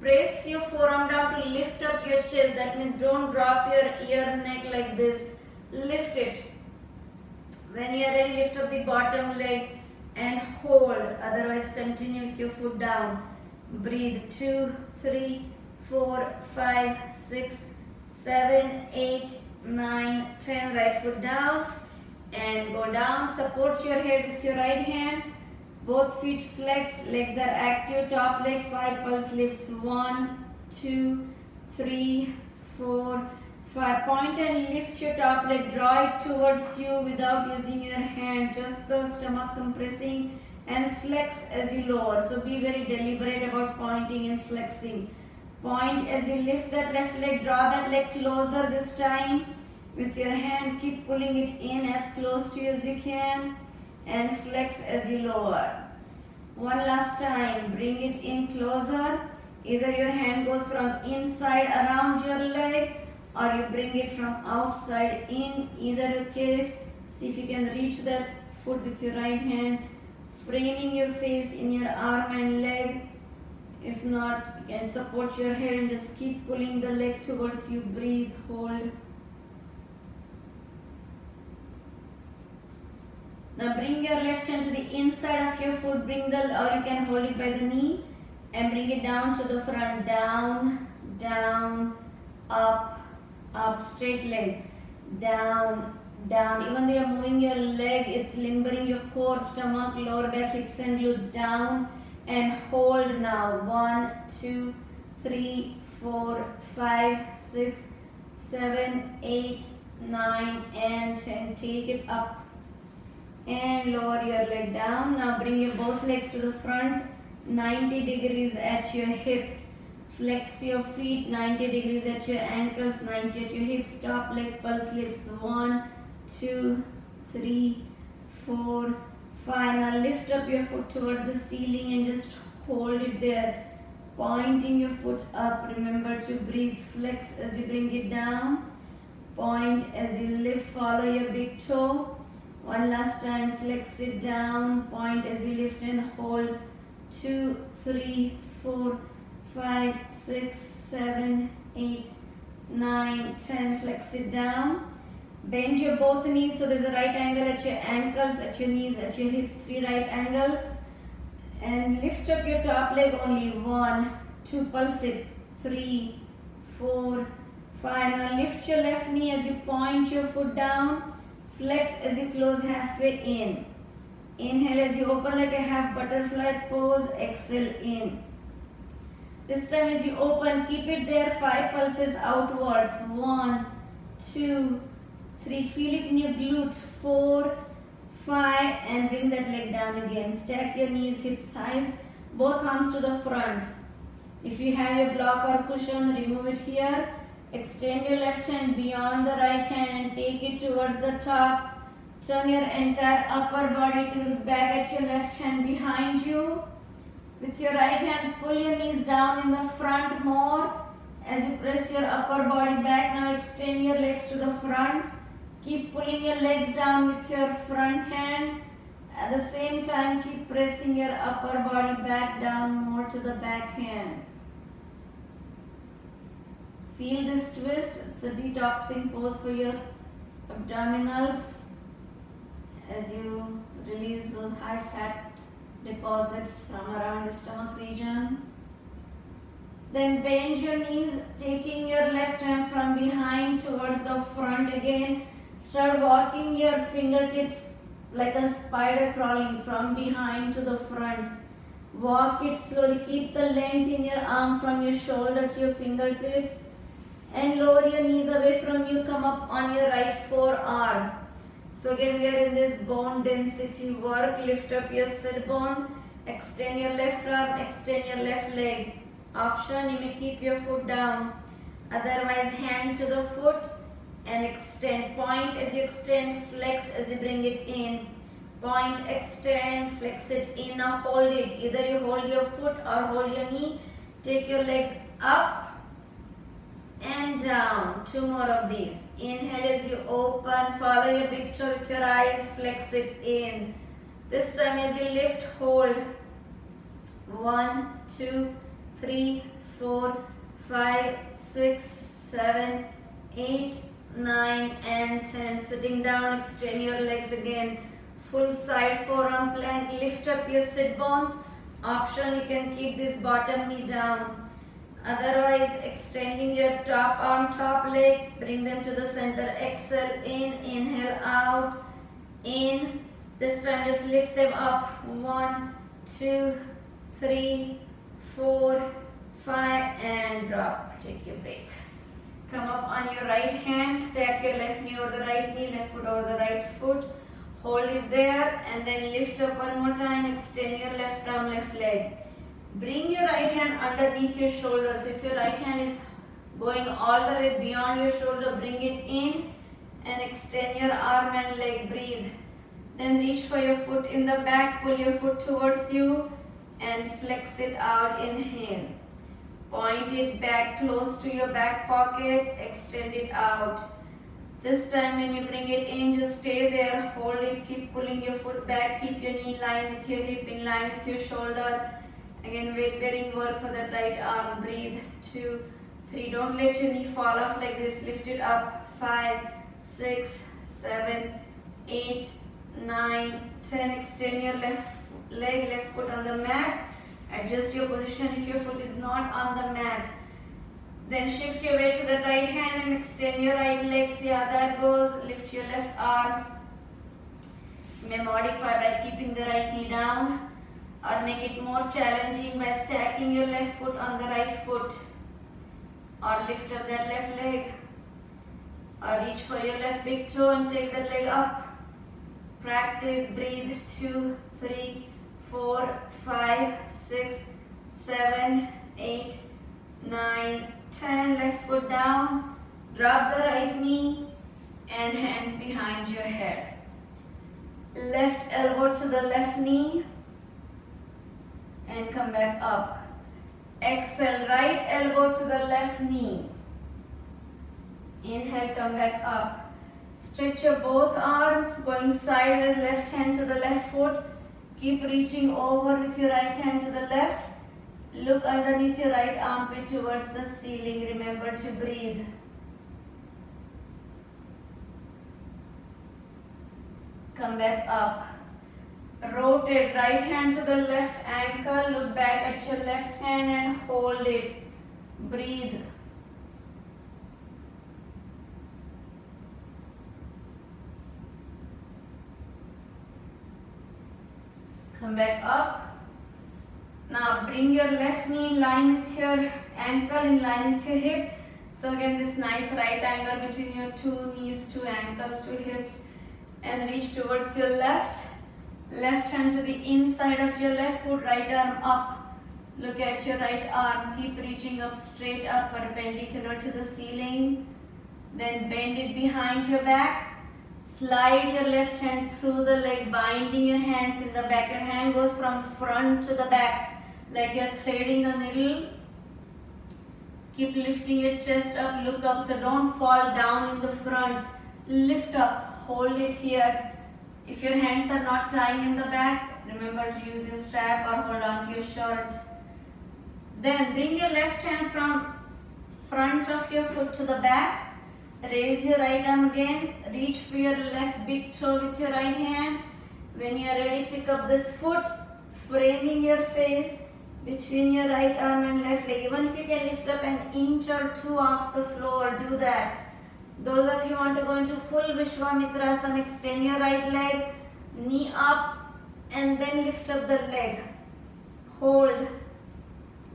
[SPEAKER 1] press your forearm down to lift up your chest. That means don't drop your ear, neck like this. Lift it. When you are ready, lift up the bottom leg and hold. Otherwise, continue with your foot down. Breathe. 2, 3, 4, 5, 6, 7, 8, 9, 10. Right foot down and go down. Support your head with your right hand. Both feet flex, legs are active. Top leg 5 pulse lifts. 1, 2, 3, 4, 5. Point and lift your top leg. Draw it towards you without using your hand. Just the stomach compressing and flex as you lower. So be very deliberate about pointing and flexing. Point as you lift that left leg. Draw that leg closer this time. With your hand, keep pulling it in as close to you as you can. And flex as you lower. One last time, bring it in closer. Either your hand goes from inside around your leg or you bring it from outside in. Either case, see if you can reach that foot with your right hand, framing your face in your arm and leg. If not, you can support your head and just keep pulling the leg towards you. Breathe, hold. Now bring your left hand to the inside of your foot, or you can hold it by the knee and bring it down to the front. Down, down, up, up, straight leg. Down, down. Even though you're moving your leg, it's limbering your core, stomach, lower back, hips and glutes. Down and hold now. 1, 2, 3, 4, 5, 6, 7, 8, 9 and 10. Take it up. And lower your leg down. Now bring your both legs to the front, 90 degrees at your hips. Flex your feet, 90 degrees at your ankles, 90 at your hips. Top leg pulse lifts. 1, 2, 3, 4, 5. Now lift up your foot towards the ceiling and just hold it there. Pointing your foot up. Remember to breathe. Flex as you bring it down. Point as you lift. Follow your big toe. One last time, flex it down, point as you lift and hold. 2, 3, 4, 5, 6, 7, 8, 9, 10. Flex it down. Bend your both knees so there's a right angle at your ankles, at your knees, at your hips. 3 right angles. And lift up your top leg only. 1, 2, pulse it. 3, 4, 5. Now lift your left knee as you point your foot down. Flex as you close halfway in. Inhale as you open like a half butterfly pose. Exhale in. This time as you open, keep it there. 5 pulses outwards. 1, 2, 3. Feel it in your glute. 4, 5. And bring that leg down again. Stack your knees, hips, thighs. Both arms to the front. If you have your block or cushion, remove it here. Extend your left hand beyond the right hand and take it towards the top. Turn your entire upper body to look back at your left hand behind you. With your right hand, pull your knees down in the front more. As you press your upper body back, now extend your legs to the front. Keep pulling your legs down with your front hand. At the same time, keep pressing your upper body back down more to the back hand. Feel this twist. It's a detoxing pose for your abdominals as you release those high fat deposits from around the stomach region. Then bend your knees, taking your left hand from behind towards the front again. Start walking your fingertips like a spider crawling from behind to the front. Walk it slowly. Keep the length in your arm from your shoulder to your fingertips. And lower your knees away from you. Come up on your right forearm. So again we are in this bone density work. Lift up your sit bone. Extend your left arm. Extend your left leg. Option, you may keep your foot down. Otherwise, hand to the foot and extend. Point as you extend. Flex as you bring it in. Point, extend, flex it in. Now hold it. Either you hold your foot or hold your knee. Take your legs up and down. 2 more of these. Inhale as you open. Follow your big toe with your eyes. Flex it in. This time as you lift, hold. 1, 2, 3, 4, 5, 6, 7, 8, 9 and 10. Sitting down, extend your legs again. Full side forearm plank. Lift up your sit bones. Option, you can keep this bottom knee down. Otherwise, extending your top arm, top leg, bring them to the center. Exhale in, inhale out, in. This time just lift them up. 1, 2, 3, 4, 5 and drop. Take your break. Come up on your right hand. Step your left knee over the right knee, left foot over the right foot. Hold it there and then lift up one more time. Extend your left arm, left leg. Bring your right hand underneath your shoulders. If your right hand is going all the way beyond your shoulder, bring it in and extend your arm and leg. Breathe. Then reach for your foot in the back. Pull your foot towards you and flex it out. Inhale. Point it back close to your back pocket. Extend it out. This time when you bring it in, just stay there. Hold it. Keep pulling your foot back. Keep your knee in line with your hip, in line with your shoulder. Again, weight bearing work for that right arm. Breathe. 2, 3. Don't let your knee fall off like this. Lift it up. 5, 6, 7, 8, 9, 10. Extend your left leg, left foot on the mat. Adjust your position if your foot is not on the mat. Then shift your weight to the right hand and extend your right leg. See how that goes. Lift your left arm. You may modify by keeping the right knee down, or make it more challenging by stacking your left foot on the right foot, or lift up that left leg, or reach for your left big toe and take that leg up. Practice. Breathe. 2, 3, 4, 5, 6, 7, 8, 9, 10. Left foot down. Drop the right knee and hands behind your head. Left elbow to the left knee and come back up. Exhale, right elbow to the left knee. Inhale, come back up. Stretch your both arms, going sideways, left hand to the left foot. Keep reaching over with your right hand to the left. Look underneath your right armpit towards the ceiling. Remember to breathe. Come back up. Rotate right hand to the left ankle, look back at your left hand and hold it. Breathe. Come back up. Now bring your left knee in line with your ankle, in line with your hip. So again this nice right angle between your two knees, two ankles, two hips, and reach towards your left. Left hand to the inside of your left foot, right arm up. Look at your right arm, keep reaching up, straight up, perpendicular to the ceiling. Then bend it behind your back. Slide your left hand through the leg, binding your hands in the back. Your hand goes from front to the back, like you're threading a needle. Keep lifting your chest up, look up, so don't fall down in the front. Lift up, hold it here. If your hands are not tying in the back, remember to use your strap or hold on to your shirt. Then bring your left hand from front of your foot to the back. Raise your right arm again. Reach for your left big toe with your right hand. When you are ready, pick up this foot, framing your face between your right arm and left leg. Even if you can lift up an inch or two off the floor, do that. Those of you who want to go into full Vishwamitrasana, extend your right leg, knee up, and then lift up the leg. Hold,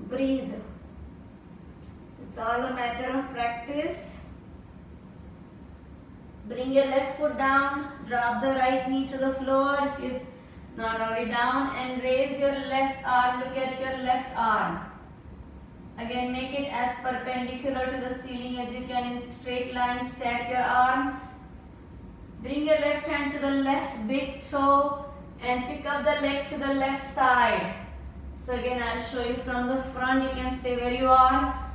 [SPEAKER 1] breathe. So it's all a matter of practice. Bring your left foot down, drop the right knee to the floor if it's not already down, and raise your left arm, look at your left arm. Again, make it as perpendicular to the ceiling as you can in straight line. Stack your arms. Bring your left hand to the left big toe and pick up the leg to the left side. So again, I'll show you from the front. You can stay where you are.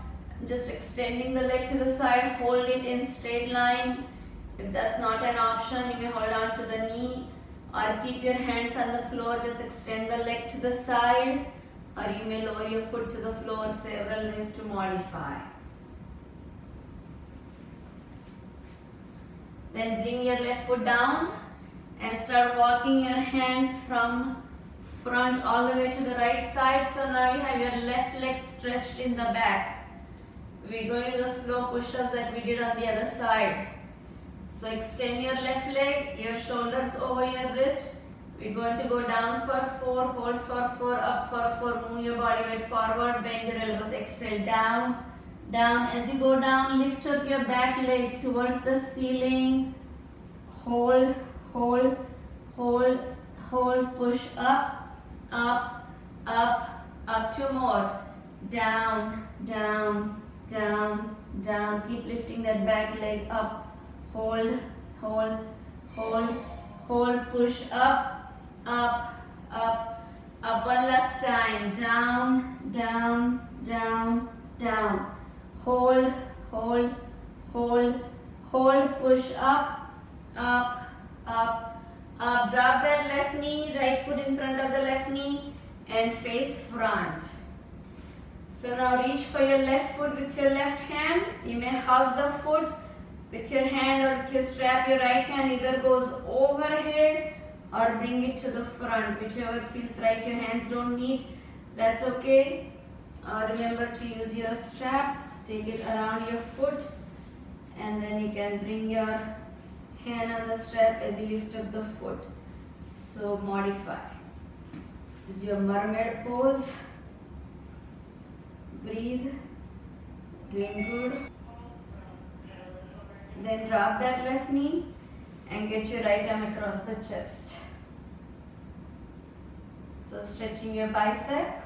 [SPEAKER 1] Just extending the leg to the side. Hold it in straight line. If that's not an option, you may hold on to the knee or keep your hands on the floor. Just extend the leg to the side, or you may lower your foot to the floor. Several ways to modify. Then bring your left foot down and start walking your hands from front all the way to the right side. So now you have your left leg stretched in the back. We're going to do the slow push-ups that we did on the other side. So extend your left leg, your shoulders over your wrist. We're going to go down for 4, hold for 4, up for 4, move your body weight forward, bend your elbows, exhale, down, down. As you go down, lift up your back leg towards the ceiling. Hold, hold, hold, hold, push up, up, up, up. 2 more. Down, down, down, down. Keep lifting that back leg up. Hold, hold, hold, hold, push up, up, up, up. One last time. Down, down, down, down. Hold, hold, hold, hold, push up, up, up, up. Drop that left knee, right foot in front of the left knee and face front. So now reach for your left foot with your left hand. You may hug the foot with your hand or with your strap. Your right hand either goes overhead or bring it to the front, whichever feels right. If your hands don't meet, that's okay. Remember to use your strap. Take it around your foot, and then you can bring your hand on the strap as you lift up the foot. So modify. This is your mermaid pose. Breathe. Doing good. Then drop that left knee and get your right arm across the chest. So stretching your bicep.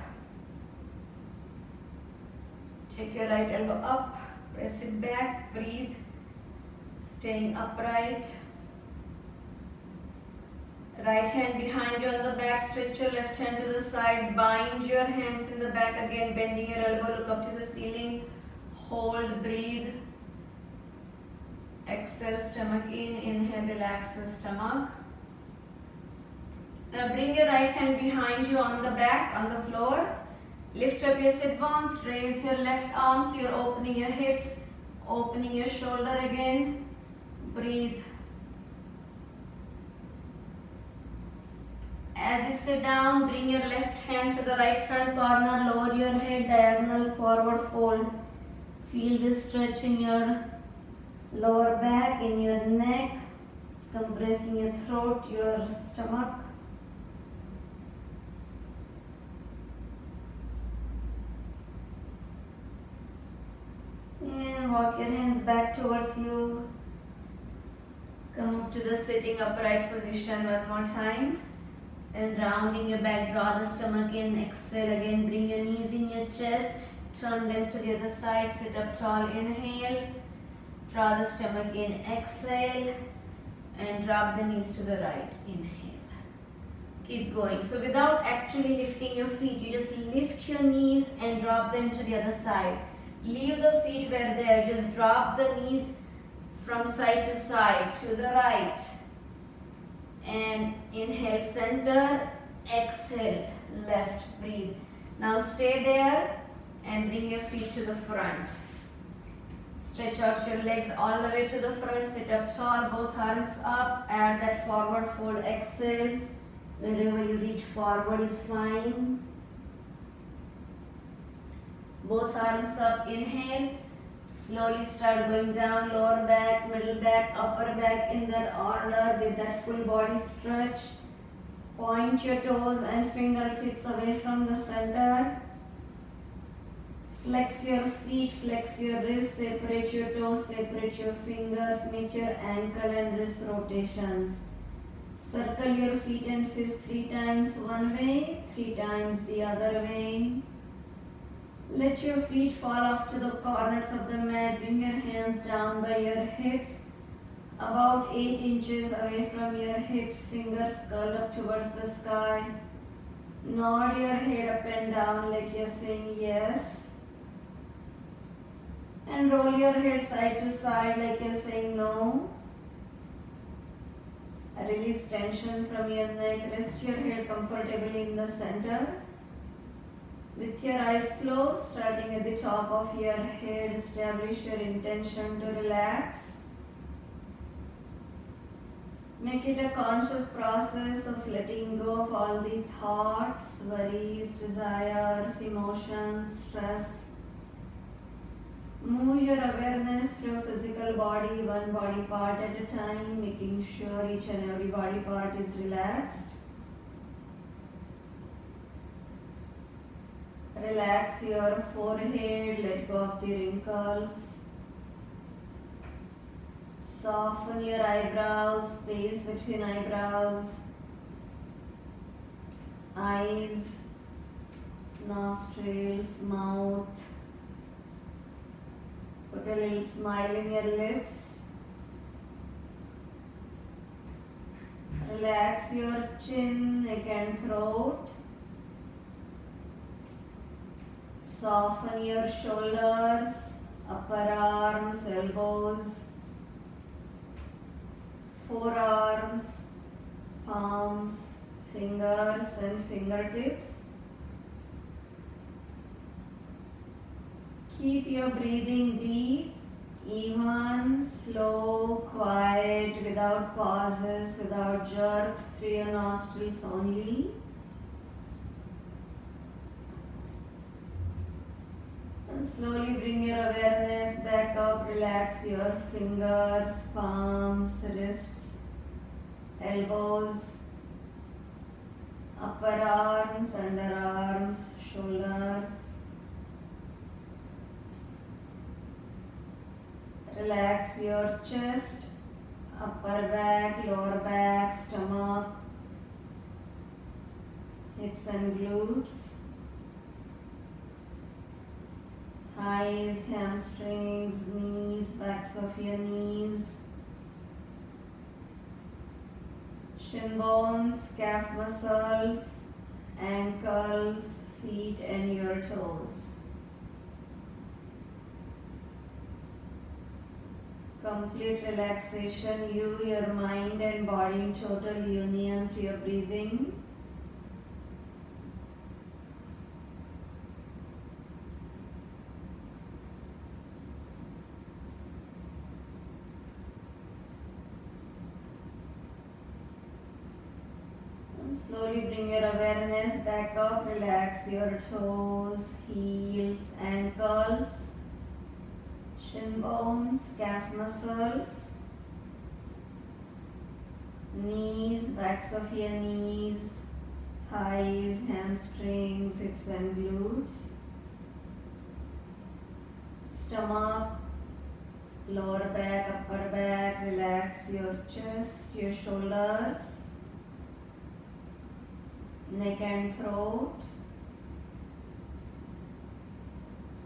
[SPEAKER 1] Take your right elbow up, press it back, breathe, staying upright. Right hand behind you on the back, stretch your left hand to the side, bind your hands in the back again, bending your elbow, look up to the ceiling, hold, breathe. Exhale, stomach in, inhale, relax the stomach. Now bring your right hand behind you on the back, on the floor. Lift up your sit bones, raise your left arms, you're opening your hips, opening your shoulder again. Breathe. As you sit down, bring your left hand to the right front corner, lower your head, diagonal forward fold. Feel this stretch in your lower back, in your neck, compressing your throat, your stomach. And walk your hands back towards you. Come up to the sitting upright position one more time. And rounding your back, draw the stomach in. Exhale again, bring your knees in your chest. Turn them to the other side, sit up tall, inhale. Draw the stomach in, exhale. And drop the knees to the right, inhale. Keep going. So without actually lifting your feet, you just lift your knees and drop them to the other side. Leave the feet where they are. Just drop the knees from side to side, to the right. And inhale, center, exhale, left, breathe. Now stay there and bring your feet to the front. Stretch out your legs all the way to the front, sit up tall, both arms up, add that forward fold, exhale. Wherever you reach forward is fine. Both arms up, inhale. Slowly start going down, lower back, middle back, upper back in that order with that full body stretch. Point your toes and fingertips away from the center. Flex your feet, flex your wrists, separate your toes, separate your fingers, make your ankle and wrist rotations. Circle your feet and fists 3 times one way, 3 times the other way. Let your feet fall off to the corners of the mat. Bring your hands down by your hips, about 8 inches away from your hips. Fingers curl up towards the sky. Nod your head up and down like you're saying yes. And roll your head side to side like you're saying no. Release tension from your neck. Rest your head comfortably in the center. With your eyes closed, starting at the top of your head, establish your intention to relax. Make it a conscious process of letting go of all the thoughts, worries, desires, emotions, stress. Move your awareness through your physical body, one body part at a time, making sure each and every body part is relaxed. Relax your forehead, let go of the wrinkles. Soften your eyebrows, space between eyebrows. Eyes, nostrils, mouth. Put a little smile in your lips. Relax your chin, neck and throat. Soften your shoulders, upper arms, elbows, forearms, palms, fingers and fingertips. Keep your breathing deep, even, slow, quiet, without pauses, without jerks, through your nostrils only. And slowly bring your awareness back up, relax your fingers, palms, wrists, elbows, upper arms, underarms, shoulders. Relax your chest, upper back, lower back, stomach, hips and glutes, thighs, hamstrings, knees, backs of your knees, shin bones, calf muscles, ankles, feet and your toes. Complete relaxation, you, your mind and body in total union through your breathing. slowly bring your awareness back up. Relax your toes, heels, ankles, shin bones, calf muscles, knees, backs of your knees, thighs, hamstrings, hips and glutes, stomach, lower back, upper back. Relax your chest, your shoulders, neck and throat.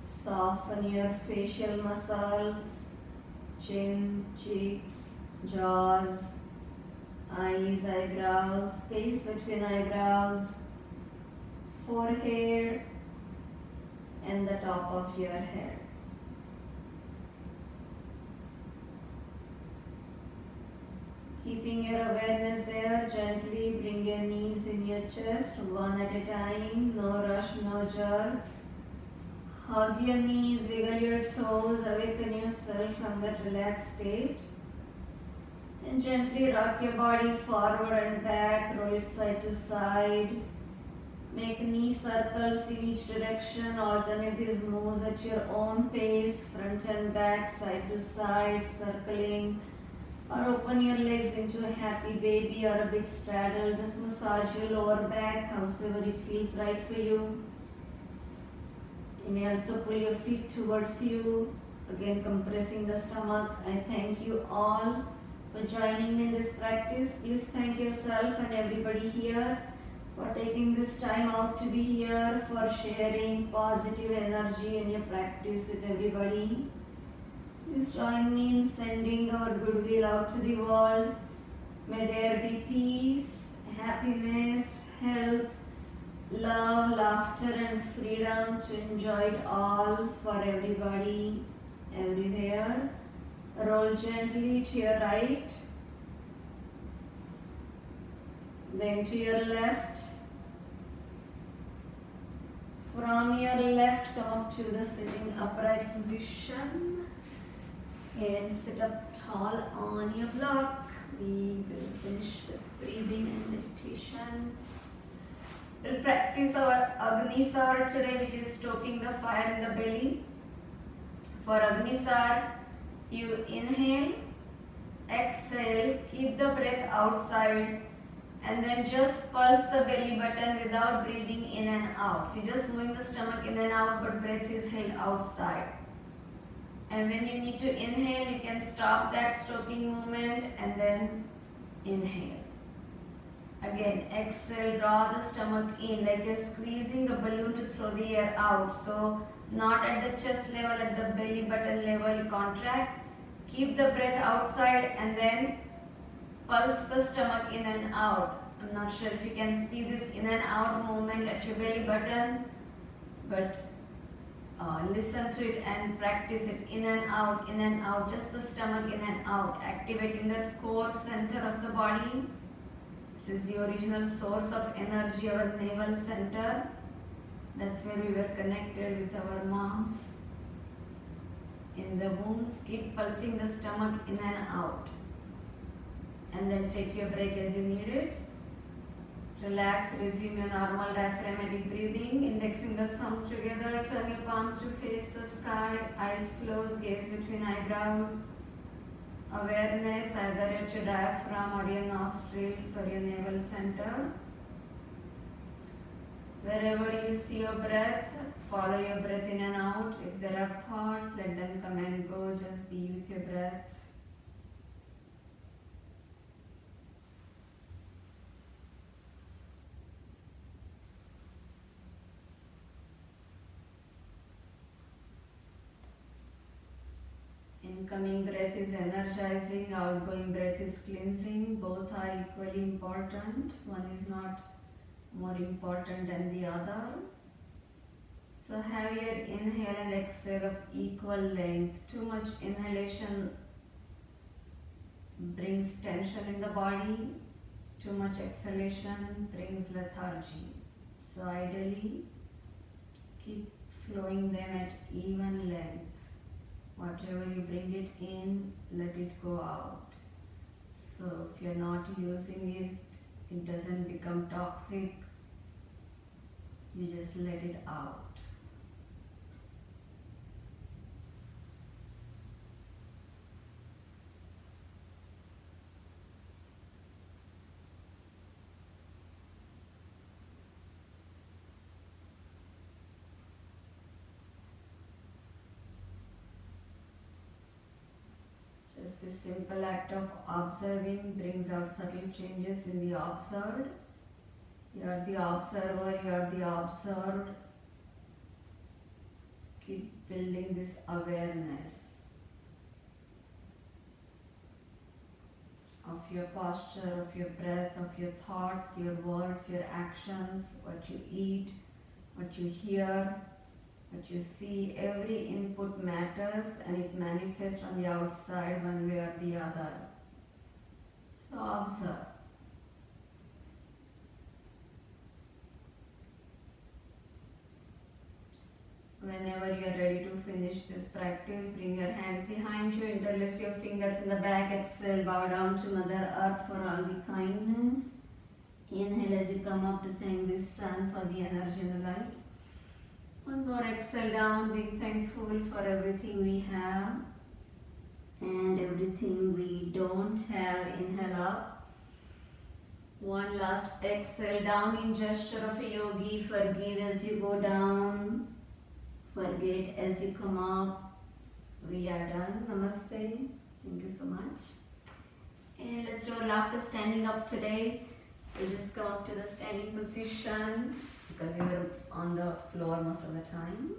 [SPEAKER 1] Soften your facial muscles, chin, cheeks, jaws, eyes, eyebrows, space between eyebrows, forehead, and the top of your head. Keeping your awareness there, gently bring your knees in your chest, one at a time, no rush, no jerks. Hug your knees, wiggle your toes, awaken yourself from that relaxed state. And gently rock your body forward and back, roll it side to side. Make knee circles in each direction, alternate these moves at your own pace, front and back, side to side, circling. Or open your legs into a happy baby or a big straddle. Just massage your lower back, however it feels right for you. You may also pull your feet towards you, again compressing the stomach. I thank you all for joining me in this practice. Please thank yourself and everybody here for taking this time out to be here, for sharing positive energy in your practice with everybody. Please join me in sending our goodwill out to the world. May there be peace, happiness, health, love, laughter and freedom to enjoy it all for everybody, everywhere. Roll gently to your right, then to your left. From your left, come up to the sitting upright position and sit up tall on your block. We will finish with breathing and meditation. We'll practice our Agnisar today, which is stoking the fire in the belly. For Agnisar, you inhale, exhale, keep the breath outside, and then just pulse the belly button without breathing in and out. So you're just moving the stomach in and out, but breath is held outside. And when you need to inhale, you can stop that stoking movement and then inhale. Again, exhale, draw the stomach in like you're squeezing a balloon to throw the air out. So not at the chest level, at the belly button level, contract. Keep the breath outside and then pulse the stomach in and out. I'm not sure if you can see this in and out movement at your belly button, but listen to it and practice it in and out, just the stomach in and out, activating the core center of the body. This is the original source of energy, our navel center. That's where we were connected with our moms in the wombs. Keep pulsing the stomach in and out. And then take your break as you need it. Relax, resume your normal diaphragmatic breathing. Index fingers, thumbs together. Turn your palms to face the sky. Eyes closed, gaze between eyebrows. Awareness either at your diaphragm or your nostrils or your navel center. Wherever you see your breath, follow your breath in and out. If there are thoughts, let them come and go. Just be with your breath. Incoming breath is energizing, outgoing breath is cleansing. Both are equally important. One is not more important than the other. So have your inhale and exhale of equal length. Too much inhalation brings tension in the body. Too much exhalation brings lethargy. So ideally, keep flowing them at even length. Whatever you bring it in, let it go out. So if you're not using it it doesn't become toxic. You just let it out. Just this simple act of observing brings out subtle changes in the observed. You are the observer, you are the observed. Keep building this awareness of your posture, of your breath, of your thoughts, your words, your actions, what you eat, what you hear, what you see. Every input matters and it manifests on the outside one way or the other. So observe. Whenever you are ready to finish this practice, bring your hands behind you, interlace your fingers in the back, exhale, bow down to Mother Earth for all the kindness. Inhale as you come up to thank the sun for the energy and the light. One more exhale down, being thankful for everything we have and everything we don't have. Inhale up. One last exhale down in gesture of a yogi. Forgive as you go down. Forget as you come up. We are done. Namaste. Thank you so much. And let's do a laughter standing up today. So just come up to the standing position because we were on the floor most of the time.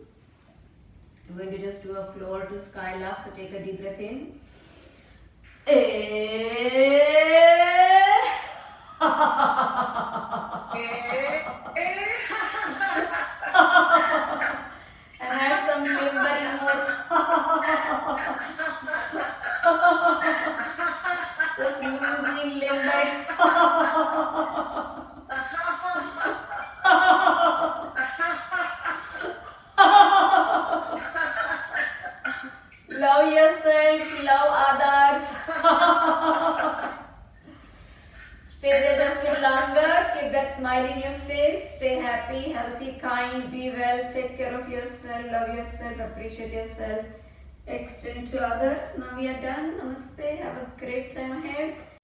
[SPEAKER 1] I'm going to just do a floor to sky laugh. So take a deep breath in. And have some limbering more. Just loosening limbering. Love yourself, love others. Stay there just a little longer. Keep that smile in your face. Stay happy, healthy, kind, be well. Take care of yourself, love yourself, appreciate yourself. Extend to others. Now we are done. Namaste. Have a great time ahead.